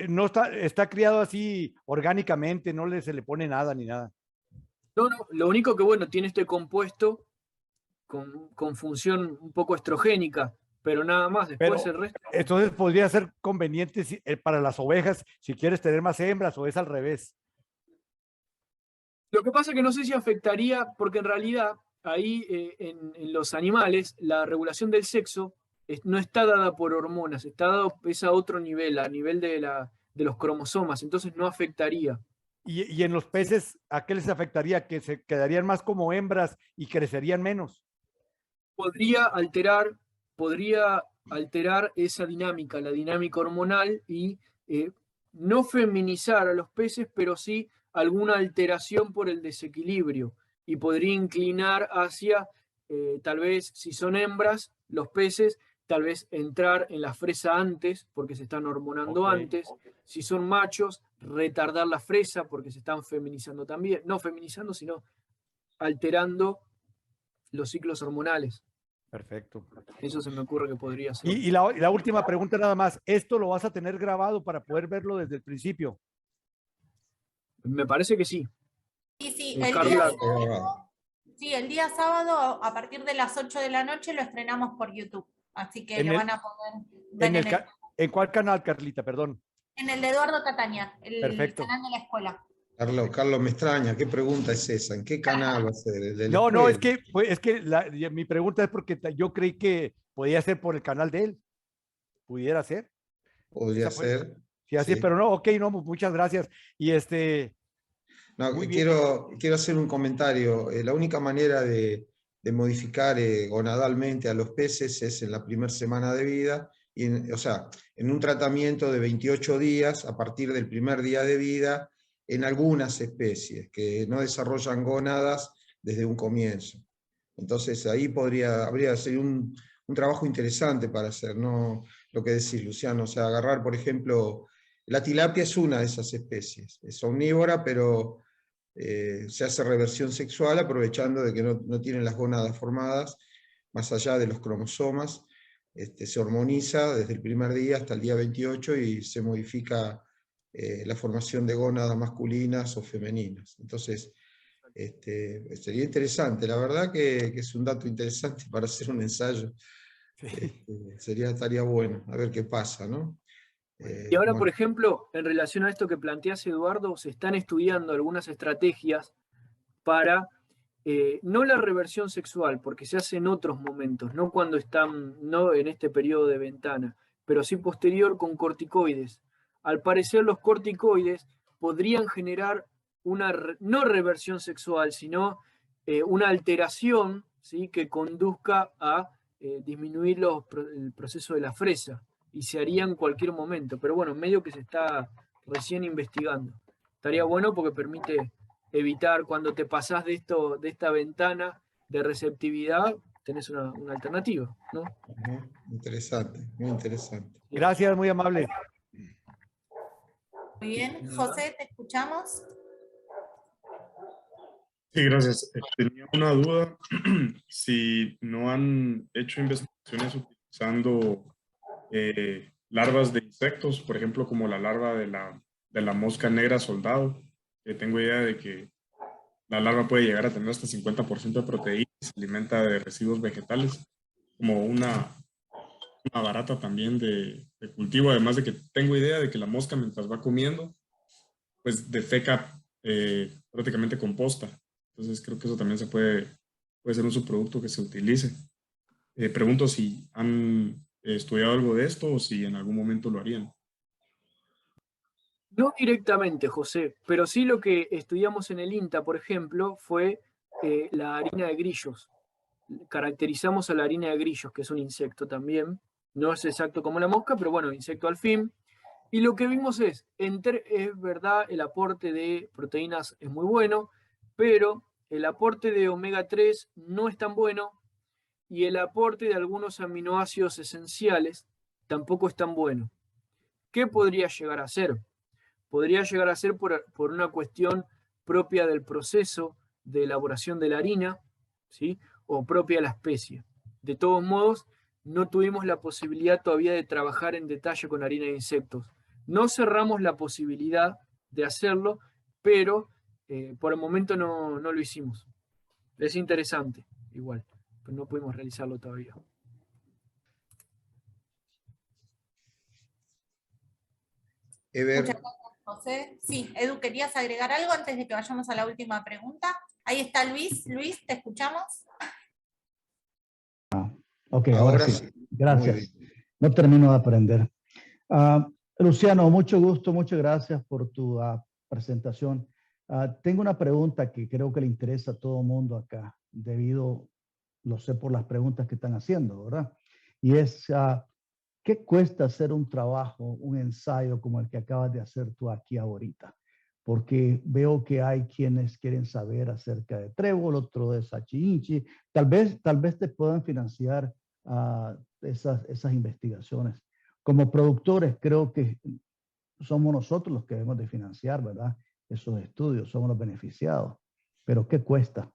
Speaker 9: No está criado así orgánicamente, no se le pone nada ni nada.
Speaker 2: No, lo único que, bueno, tiene este compuesto con función un poco estrogénica, pero nada más, después el resto.
Speaker 9: Entonces podría ser conveniente para las ovejas si quieres tener más hembras o es al revés.
Speaker 2: Lo que pasa es que no sé si afectaría, porque en realidad ahí en los animales la regulación del sexo no está dada por hormonas, es a otro nivel, a nivel de los cromosomas, entonces no afectaría.
Speaker 9: Y en los peces, ¿a qué les afectaría? ¿Que se quedarían más como hembras y crecerían menos?
Speaker 2: Podría alterar esa dinámica, la dinámica hormonal, y no feminizar a los peces, pero sí alguna alteración por el desequilibrio, y podría inclinar hacia, tal vez si son hembras, los peces, tal vez entrar en la fresa antes, porque se están hormonando antes. Si son machos, retardar la fresa, porque se están feminizando también. No feminizando, sino alterando los ciclos hormonales.
Speaker 9: Perfecto.
Speaker 2: Eso se me ocurre que podría ser.
Speaker 9: Y la última pregunta nada más. ¿Esto lo vas a tener grabado para poder verlo desde el principio?
Speaker 2: Me parece que sí.
Speaker 1: Sí,
Speaker 2: Carla,
Speaker 1: el día sábado a partir de las 8 de la noche lo estrenamos por YouTube. Así que lo van a poder ver
Speaker 9: ¿En cuál canal, Carlita? Perdón.
Speaker 1: en el de Eduardo Cataña, el
Speaker 9: Perfecto.
Speaker 1: canal de la escuela.
Speaker 3: Carlos, me extraña, ¿qué pregunta es esa? ¿En qué canal va a ser? ¿El de la
Speaker 9: No,
Speaker 3: escuela?
Speaker 9: es que mi pregunta es porque yo creí que podía ser por el canal de él. Pudiera ser.
Speaker 3: Podría ser.
Speaker 9: Sí, así,
Speaker 3: Sí.
Speaker 9: pero no, ok, no, muchas gracias. Y
Speaker 3: No,
Speaker 9: muy bien.
Speaker 3: quiero hacer un comentario. La única manera de modificar gonadalmente a los peces es en la primera semana de vida, o sea, en un tratamiento de 28 días a partir del primer día de vida en algunas especies que no desarrollan gónadas desde un comienzo. Entonces ahí habría sido un trabajo interesante para hacer, ¿no? Lo que decís, Luciano, o sea, agarrar, por ejemplo, la tilapia es una de esas especies, es omnívora, pero se hace reversión sexual aprovechando de que no tienen las gónadas formadas, más allá de los cromosomas, se hormoniza desde el primer día hasta el día 28 y se modifica la formación de gónadas masculinas o femeninas. Entonces, sería interesante, la verdad que es un dato interesante para hacer un ensayo.
Speaker 9: Sí.
Speaker 3: Estaría bueno, a ver qué pasa, ¿no?
Speaker 2: Y ahora,
Speaker 3: Bueno.
Speaker 2: por ejemplo, en relación a esto que planteas, Eduardo, se están estudiando algunas estrategias para, no la reversión sexual, porque se hace en otros momentos, no cuando están, no en este periodo de ventana, pero sí posterior con corticoides. Al parecer los corticoides podrían generar una, no reversión sexual, sino una alteración, ¿sí?, que conduzca a disminuir el proceso de la fresa, y se haría en cualquier momento. Pero bueno, medio que se está recién investigando. Estaría bueno porque permite evitar, cuando te pasás de esta ventana de receptividad, tenés una alternativa, ¿no?
Speaker 3: Interesante, muy interesante.
Speaker 9: Gracias, muy amable.
Speaker 1: Muy bien. José, ¿te escuchamos?
Speaker 10: Sí, gracias. Tenía una duda. Si no han hecho investigaciones utilizando larvas de insectos, por ejemplo, como la larva de la mosca negra soldado, que tengo idea de que la larva puede llegar a tener hasta 50% de proteína y se alimenta de residuos vegetales, como una barata también de cultivo, además de que tengo idea de que la mosca, mientras va comiendo, pues defeca prácticamente composta. Entonces creo que eso también puede ser un subproducto que se utilice. Pregunto si han estudiado algo de esto o si en algún momento lo harían.
Speaker 2: No directamente, José, pero sí lo que estudiamos en el INTA, por ejemplo, fue la harina de grillos. Caracterizamos a la harina de grillos, que es un insecto también. No es exacto como la mosca, pero bueno, insecto al fin. Y lo que vimos es verdad, el aporte de proteínas es muy bueno, pero el aporte de omega 3 no es tan bueno, y el aporte de algunos aminoácidos esenciales tampoco es tan bueno. ¿Qué podría llegar a ser? Podría llegar a ser por una cuestión propia del proceso de elaboración de la harina, ¿sí?, o propia de la especie. De todos modos, no tuvimos la posibilidad todavía de trabajar en detalle con harina de insectos. No cerramos la posibilidad de hacerlo, pero por el momento no lo hicimos. Es interesante, igual, pero no pudimos realizarlo todavía.
Speaker 3: Ever.
Speaker 1: Muchas gracias, José. Sí, Edu, ¿querías agregar algo antes de que vayamos a la última pregunta? Ahí está Luis. Luis, ¿te escuchamos?
Speaker 5: Ok, ahora sí.
Speaker 9: Gracias. No termino de aprender. Luciano, mucho gusto, muchas gracias por tu presentación. Tengo una pregunta que creo que le interesa a todo el mundo acá, lo sé por las preguntas que están haciendo, ¿verdad? Y es, ¿qué cuesta hacer un trabajo, un ensayo como el que acabas de hacer tú aquí ahorita? Porque veo que hay quienes quieren saber acerca de trébol, otro de sachi-inchi. Tal vez te puedan financiar esas investigaciones. Como productores, creo que somos nosotros los que debemos de financiar, ¿verdad? Esos estudios, somos los beneficiados. Pero ¿qué cuesta?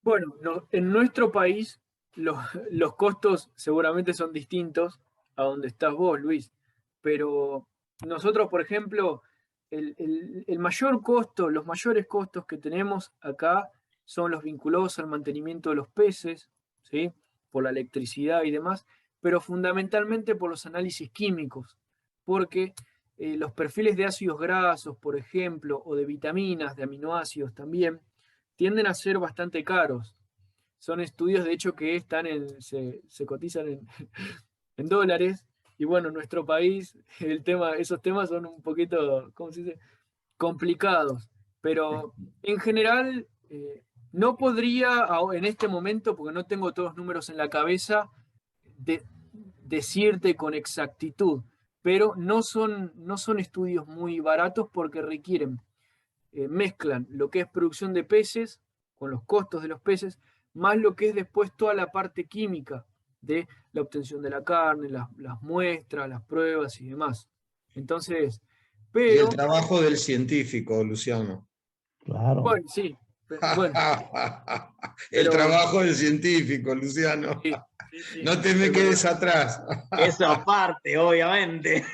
Speaker 2: Bueno, en nuestro país los costos seguramente son distintos a donde estás vos, Luis, pero nosotros, por ejemplo, el mayor costo, los mayores costos que tenemos acá son los vinculados al mantenimiento de los peces, ¿sí? Por la electricidad y demás, pero fundamentalmente por los análisis químicos, porque los perfiles de ácidos grasos, por ejemplo, o de vitaminas, de aminoácidos también, tienden a ser bastante caros. Son estudios, de hecho, que se cotizan en dólares. Y bueno, en nuestro país esos temas son un poquito, ¿cómo se dice?, complicados. Pero en general, no podría en este momento, porque no tengo todos los números en la cabeza, decirte con exactitud. Pero no son estudios muy baratos porque mezclan lo que es producción de peces con los costos de los peces, más lo que es después toda la parte química de la obtención de la carne, las muestras, las pruebas y demás. Entonces,
Speaker 3: Y el trabajo del científico, Luciano.
Speaker 9: Claro.
Speaker 2: Bueno, sí. Bueno,
Speaker 3: el trabajo del científico, Luciano.
Speaker 2: Sí,
Speaker 3: no te me quedes atrás.
Speaker 11: Eso aparte, obviamente.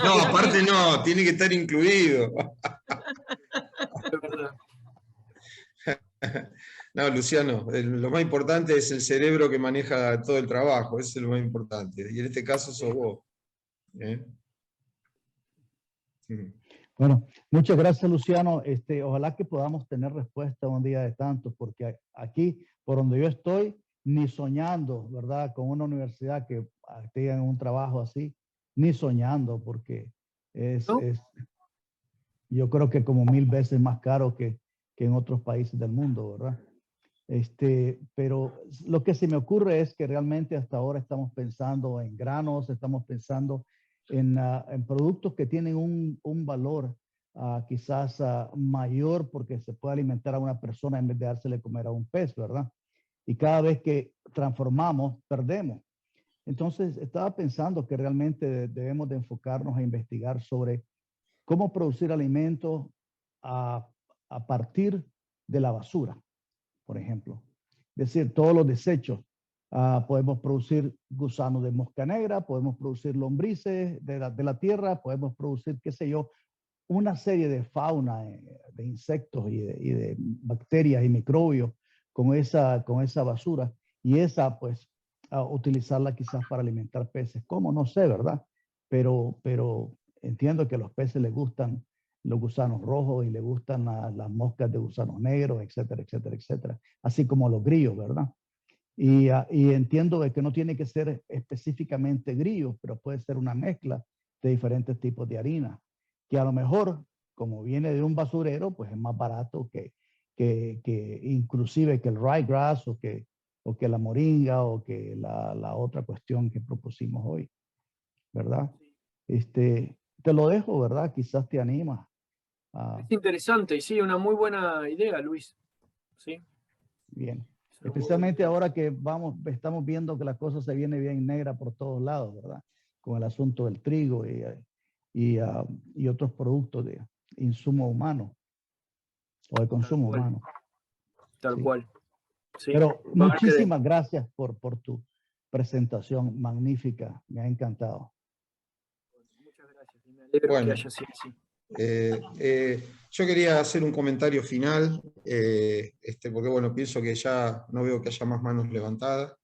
Speaker 3: No, aparte no, tiene que estar incluido.
Speaker 2: Es verdad.
Speaker 3: No, Luciano, lo más importante es el cerebro que maneja todo el trabajo, eso es lo más importante. Y en este caso sos vos.
Speaker 9: Bueno, muchas gracias, Luciano. Ojalá que podamos tener respuesta un día de tantos, porque aquí, por donde yo estoy, ni soñando, ¿verdad? Con una universidad que tenga un trabajo así, ni soñando, porque yo creo que como 1000 veces más caro que en otros países del mundo, ¿verdad? Pero lo que se me ocurre es que realmente hasta ahora estamos pensando en granos, estamos pensando en productos que tienen un valor quizás mayor porque se puede alimentar a una persona en vez de dársele comer a un pez, ¿verdad? Y cada vez que transformamos, perdemos. Entonces, estaba pensando que realmente debemos de enfocarnos a investigar sobre cómo producir alimentos a partir de la basura, por ejemplo. Es decir, todos los desechos. Podemos producir gusanos de mosca negra, podemos producir lombrices de la tierra, podemos producir, qué sé yo, una serie de fauna, de insectos y de bacterias y microbios con esa basura. Y esa, pues, utilizarla quizás para alimentar peces. ¿Cómo? No sé, ¿verdad? Pero entiendo que a los peces les gustan los gusanos rojos y les gustan las moscas de gusanos negros, etcétera, etcétera, etcétera. Así como los grillos, ¿verdad? Y entiendo de que no tiene que ser específicamente grillos, pero puede ser una mezcla de diferentes tipos de harina, que a lo mejor, como viene de un basurero, pues es más barato que inclusive que el ryegrass o que la moringa o que la otra cuestión que propusimos hoy, ¿verdad? Te lo dejo, ¿verdad? Quizás te animas.
Speaker 2: Es interesante y sí, una muy buena idea, Luis. Sí.
Speaker 9: Bien. Especialmente ahora que estamos viendo que la cosa se viene bien negra por todos lados, ¿verdad? Con el asunto del trigo y otros productos de insumo humano o de consumo humano.
Speaker 2: Tal cual. Sí.
Speaker 9: Pero muchísimas gracias por tu presentación magnífica. Me ha encantado.
Speaker 2: Muchas gracias. Me alegro
Speaker 3: Bueno,
Speaker 2: que haya sido así.
Speaker 3: Yo quería hacer un comentario final, porque bueno, pienso que ya no veo que haya más manos levantadas.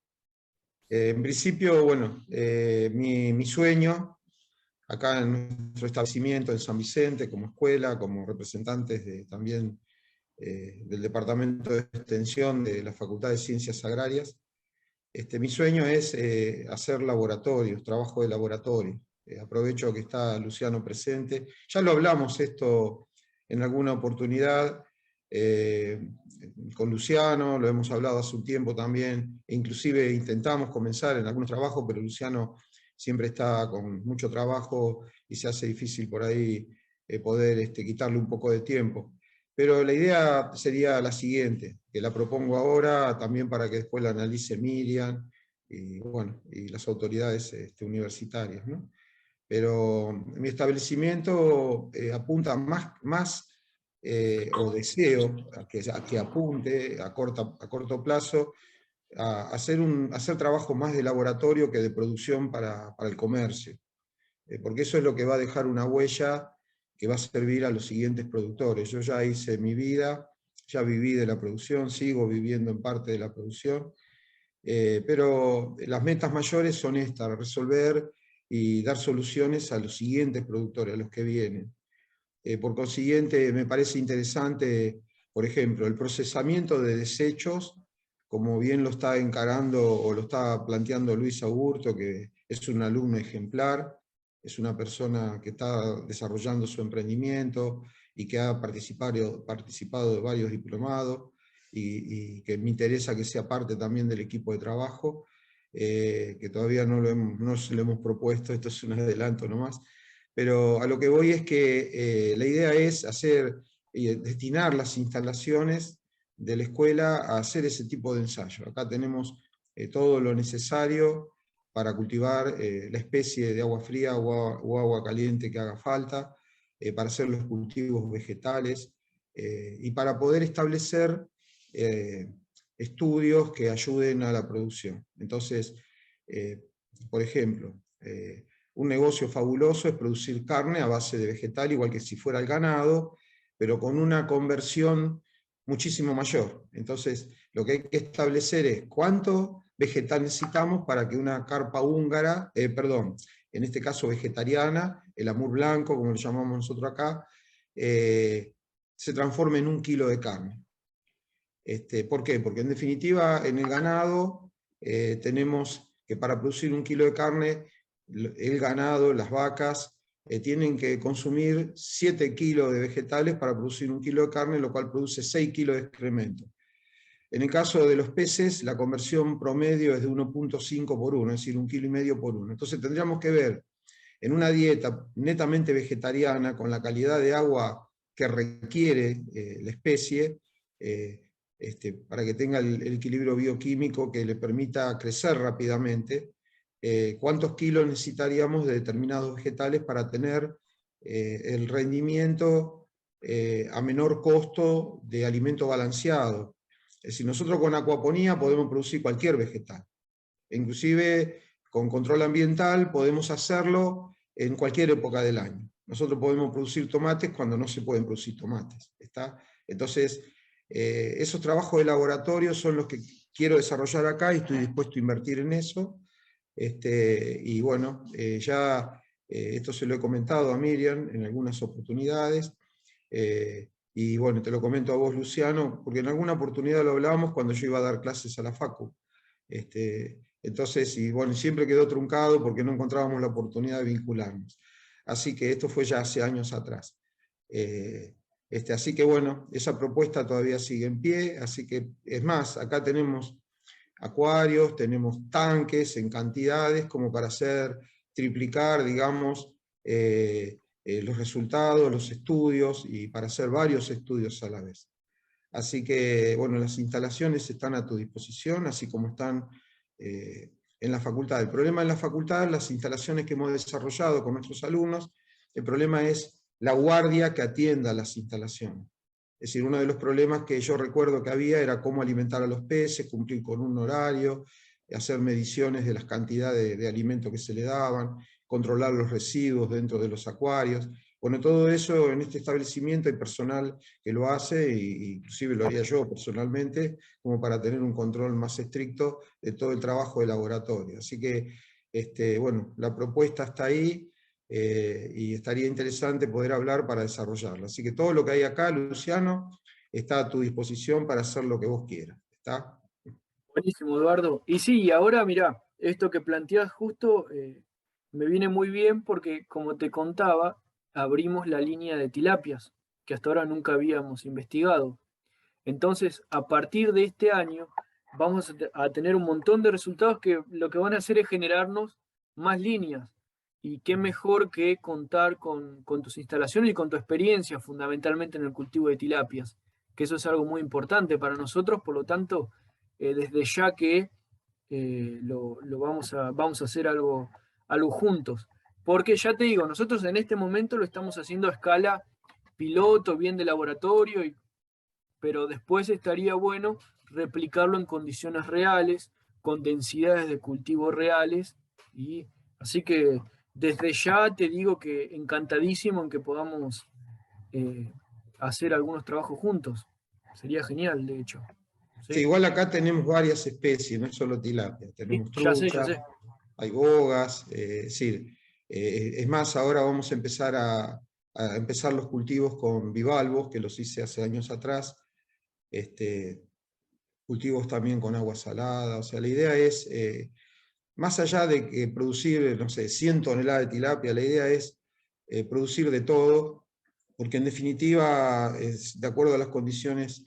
Speaker 3: En principio, bueno, mi sueño, acá en nuestro establecimiento en San Vicente, como escuela, como representantes también del Departamento de Extensión de la Facultad de Ciencias Agrarias, Mi sueño es hacer laboratorios, trabajo de laboratorio. Aprovecho que está Luciano presente. Ya lo hablamos esto en alguna oportunidad con Luciano, lo hemos hablado hace un tiempo también, e inclusive intentamos comenzar en algunos trabajos, pero Luciano siempre está con mucho trabajo y se hace difícil por ahí poder quitarle un poco de tiempo. Pero la idea sería la siguiente, que la propongo ahora también para que después la analice Miriam y, bueno, y las autoridades universitarias, ¿no? Pero mi establecimiento apunta más o deseo a que apunte a corto plazo a hacer trabajo más de laboratorio que de producción para el comercio, porque eso es lo que va a dejar una huella que va a servir a los siguientes productores. Yo ya hice mi vida, ya viví de la producción, sigo viviendo en parte de la producción, pero las metas mayores son estas, resolver y dar soluciones a los siguientes productores, a los que vienen. Por consiguiente, me parece interesante, por ejemplo, el procesamiento de desechos, como bien lo está encarando o lo está planteando Luis Augusto, que es un alumno ejemplar, es una persona que está desarrollando su emprendimiento y que ha participado de varios diplomados y que me interesa que sea parte también del equipo de trabajo, que todavía no se lo hemos propuesto, esto es un adelanto nomás, pero a lo que voy es que la idea es destinar las instalaciones de la escuela a hacer ese tipo de ensayo. Acá tenemos todo lo necesario para cultivar la especie de agua fría o agua caliente que haga falta, para hacer los cultivos vegetales y para poder establecer estudios que ayuden a la producción. Entonces, por ejemplo, un negocio fabuloso es producir carne a base de vegetal, igual que si fuera el ganado, pero con una conversión muchísimo mayor. Entonces, lo que hay que establecer es cuánto vegetal necesitamos para que una carpa húngara, en este caso vegetariana, el amur blanco, como lo llamamos nosotros acá, se transforme en 1 kilo de carne. ¿Por qué? Porque en definitiva en el ganado tenemos que para producir 1 kilo de carne, el ganado, las vacas, tienen que consumir 7 kilos de vegetales para producir 1 kilo de carne, lo cual produce 6 kilos de excremento. En el caso de los peces, la conversión promedio es de 1.5 por 1, es decir, 1,5 kilos por 1. Entonces tendríamos que ver en una dieta netamente vegetariana, con la calidad de agua que requiere la especie, para que tenga el equilibrio bioquímico que le permita crecer rápidamente, cuántos kilos necesitaríamos de determinados vegetales para tener el rendimiento a menor costo de alimento balanceado. Es decir, nosotros con acuaponía podemos producir cualquier vegetal, inclusive con control ambiental podemos hacerlo en cualquier época del año. Nosotros podemos producir tomates cuando no se pueden producir tomates, ¿está? Entonces, esos trabajos de laboratorio son los que quiero desarrollar acá y estoy dispuesto a invertir en eso. Y bueno, esto se lo he comentado a Miriam en algunas oportunidades, y bueno, te lo comento a vos, Luciano, porque en alguna oportunidad lo hablábamos cuando yo iba a dar clases a la Facu. Entonces, y bueno, siempre quedó truncado porque no encontrábamos la oportunidad de vincularnos. Así que esto fue ya hace años atrás. Así que bueno, esa propuesta todavía sigue en pie, así que es más, acá tenemos acuarios, tenemos tanques en cantidades como para triplicar, digamos, los resultados, los estudios, y para hacer varios estudios a la vez. Así que, bueno, las instalaciones están a tu disposición, así como están en la facultad. El problema en la facultad, las instalaciones que hemos desarrollado con nuestros alumnos, el problema es la guardia que atienda las instalaciones. Es decir, uno de los problemas que yo recuerdo que había era cómo alimentar a los peces, cumplir con un horario, hacer mediciones de las cantidades de alimento que se le daban, controlar los residuos dentro de los acuarios. Bueno, todo eso en este establecimiento hay personal que lo hace, e inclusive lo haría yo personalmente, como para tener un control más estricto de todo el trabajo de laboratorio. Así que, bueno, la propuesta está ahí, y estaría interesante poder hablar para desarrollarla. Así que todo lo que hay acá, Luciano, está a tu disposición para hacer lo que vos quieras. ¿Está?
Speaker 2: Buenísimo, Eduardo. Y sí, ahora mirá, esto que planteás justo me viene muy bien porque, como te contaba, abrimos la línea de tilapias, que hasta ahora nunca habíamos investigado. Entonces, a partir de este año, vamos a tener un montón de resultados que lo que van a hacer es generarnos más líneas. Y qué mejor que contar con tus instalaciones y con tu experiencia, fundamentalmente en el cultivo de tilapias, que eso es algo muy importante para nosotros, por lo tanto, desde ya que vamos a hacer algo juntos. Porque ya te digo, nosotros en este momento lo estamos haciendo a escala piloto, bien de laboratorio, pero después estaría bueno replicarlo en condiciones reales, con densidades de cultivo reales, y así que desde ya te digo que encantadísimo en que podamos hacer algunos trabajos juntos. Sería genial, de hecho.
Speaker 3: Sí,
Speaker 2: ¿Sí?
Speaker 3: igual acá tenemos varias especies, no es solo tilapia. Tenemos
Speaker 2: Ya
Speaker 3: trucha,
Speaker 2: sé.
Speaker 3: hay bogas, es más, ahora vamos a empezar a empezar los cultivos con bivalvos, que los hice hace años atrás, cultivos también con agua salada. O sea, la idea es, más allá de que producir, no sé, 100 toneladas de tilapia, la idea es producir de todo, porque en definitiva, de acuerdo a las condiciones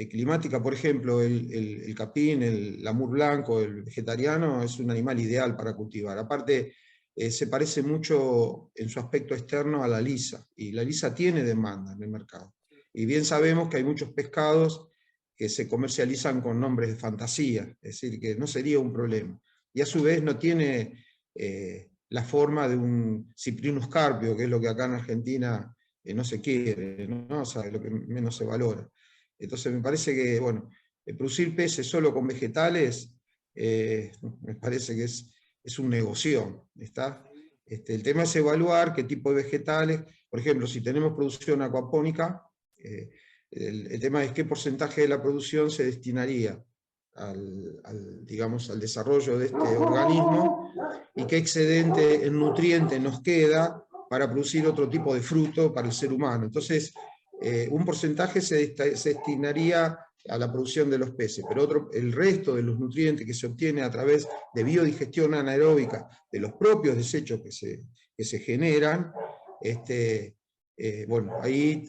Speaker 3: climáticas, por ejemplo, el capín, el lamur blanco, el vegetariano, es un animal ideal para cultivar. Aparte, se parece mucho en su aspecto externo a la lisa, y la lisa tiene demanda en el mercado. Y bien sabemos que hay muchos pescados que se comercializan con nombres de fantasía, es decir, que no sería un problema. Y a su vez no tiene la forma de un Cyprinus carpio, que es lo que acá en Argentina no se quiere, ¿no? O sea, lo que menos se valora. Entonces me parece que, bueno, producir peces solo con vegetales, me parece que es un negocio, ¿está? El tema es evaluar qué tipo de vegetales, por ejemplo, si tenemos producción acuapónica, el tema es qué porcentaje de la producción se destinaría digamos, al desarrollo de este organismo, y qué excedente en nutriente nos queda para producir otro tipo de fruto para el ser humano. Entonces, un porcentaje se destinaría a la producción de los peces, pero el resto de los nutrientes que se obtiene a través de biodigestión anaeróbica de los propios desechos que se generan, bueno, ahí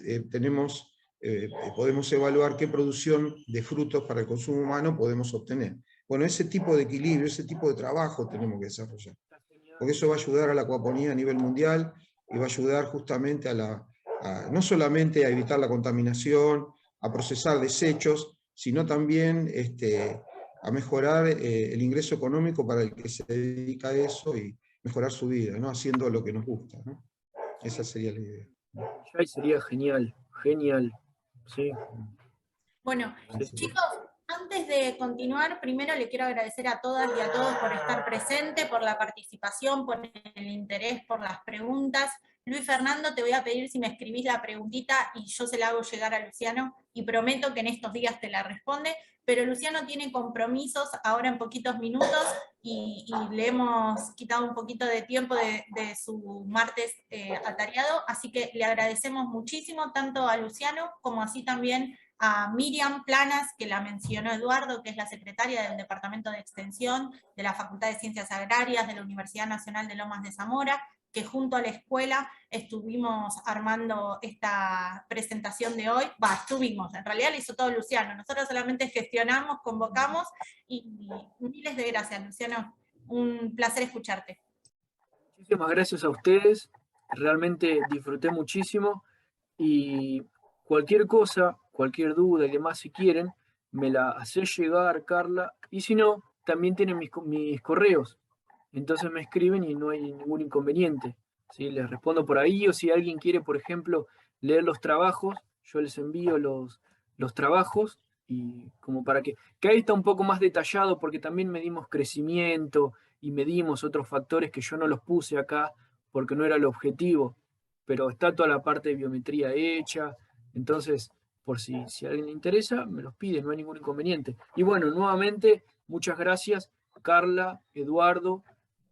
Speaker 3: podemos evaluar qué producción de frutos para el consumo humano podemos obtener. Bueno, ese tipo de equilibrio, ese tipo de trabajo tenemos que desarrollar, porque eso va a ayudar a la acuaponía a nivel mundial y va a ayudar justamente no solamente a evitar la contaminación, a procesar desechos, sino también a mejorar el ingreso económico para el que se dedica a eso y mejorar su vida, ¿no? Haciendo lo que nos gusta, ¿no? Esa sería la idea.
Speaker 2: Ya sería genial, genial. Sí.
Speaker 1: Bueno,
Speaker 2: Sí.
Speaker 1: chicos, antes de continuar, primero le quiero agradecer a todas y a todos por estar presente, por la participación, por el interés, por las preguntas. Luis Fernando, te voy a pedir si me escribís la preguntita y yo se la hago llegar a Luciano, y prometo que en estos días te la responde, pero Luciano tiene compromisos ahora en poquitos minutos y le hemos quitado un poquito de tiempo de su martes atareado, así que le agradecemos muchísimo tanto a Luciano como así también a Miriam Planas, que la mencionó Eduardo, que es la secretaria del Departamento de Extensión de la Facultad de Ciencias Agrarias de la Universidad Nacional de Lomas de Zamora, que junto a la escuela estuvimos armando esta presentación de hoy. En realidad lo hizo todo Luciano, nosotros solamente gestionamos, convocamos, y miles de gracias, Luciano. Un placer escucharte.
Speaker 2: Muchísimas gracias a ustedes, realmente disfruté muchísimo, y cualquier cosa, cualquier duda y demás, si quieren, me la hacés llegar, Carla, y si no, también tienen mis correos, entonces me escriben y no hay ningún inconveniente, ¿sí? Les respondo por ahí, o si alguien quiere, por ejemplo, leer los trabajos, yo les envío los trabajos, y como para que ahí está un poco más detallado, porque también medimos crecimiento y medimos otros factores que yo no los puse acá porque no era el objetivo, pero está toda la parte de biometría hecha, entonces, por si a alguien le interesa, me los pide, no hay ningún inconveniente. Y bueno, nuevamente, muchas gracias, Carla, Eduardo,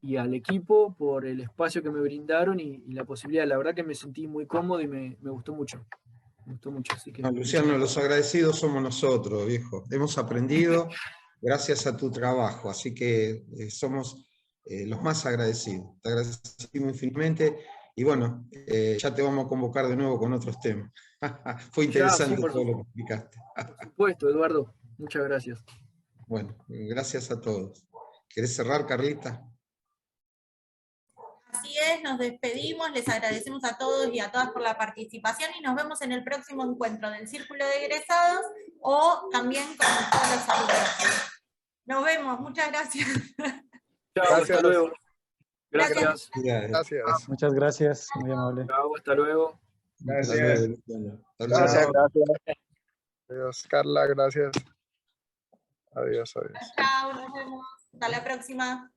Speaker 2: y al equipo por el espacio que me brindaron y la posibilidad. La verdad que me sentí muy cómodo y me gustó mucho. Me gustó mucho, así que...
Speaker 3: No, Luciano, los agradecidos somos nosotros, viejo. Hemos aprendido gracias a tu trabajo, así que somos los más agradecidos. Te agradecemos infinitamente y bueno, ya te vamos a convocar de nuevo con otros temas. Fue
Speaker 2: Ya, sí,
Speaker 3: interesante
Speaker 2: por
Speaker 3: todo lo que explicaste.
Speaker 2: supuesto, Eduardo. Muchas gracias.
Speaker 3: Bueno, gracias a todos. ¿Querés cerrar, Carlita?
Speaker 1: Así es, nos despedimos, les agradecemos a todos y a todas por la participación y nos vemos en el próximo encuentro del Círculo de Egresados o también con todos los alumnos. Nos vemos, muchas gracias.
Speaker 2: Chao, hasta luego.
Speaker 1: Gracias.
Speaker 2: Gracias.
Speaker 12: Gracias.
Speaker 5: Muchas gracias, muy amable.
Speaker 2: Chao, hasta luego.
Speaker 12: Gracias.
Speaker 3: Hasta
Speaker 12: Gracias,
Speaker 3: luego.
Speaker 12: gracias. Adiós, Carla, gracias. Adiós, adiós.
Speaker 1: Chao, nos vemos. Hasta la próxima.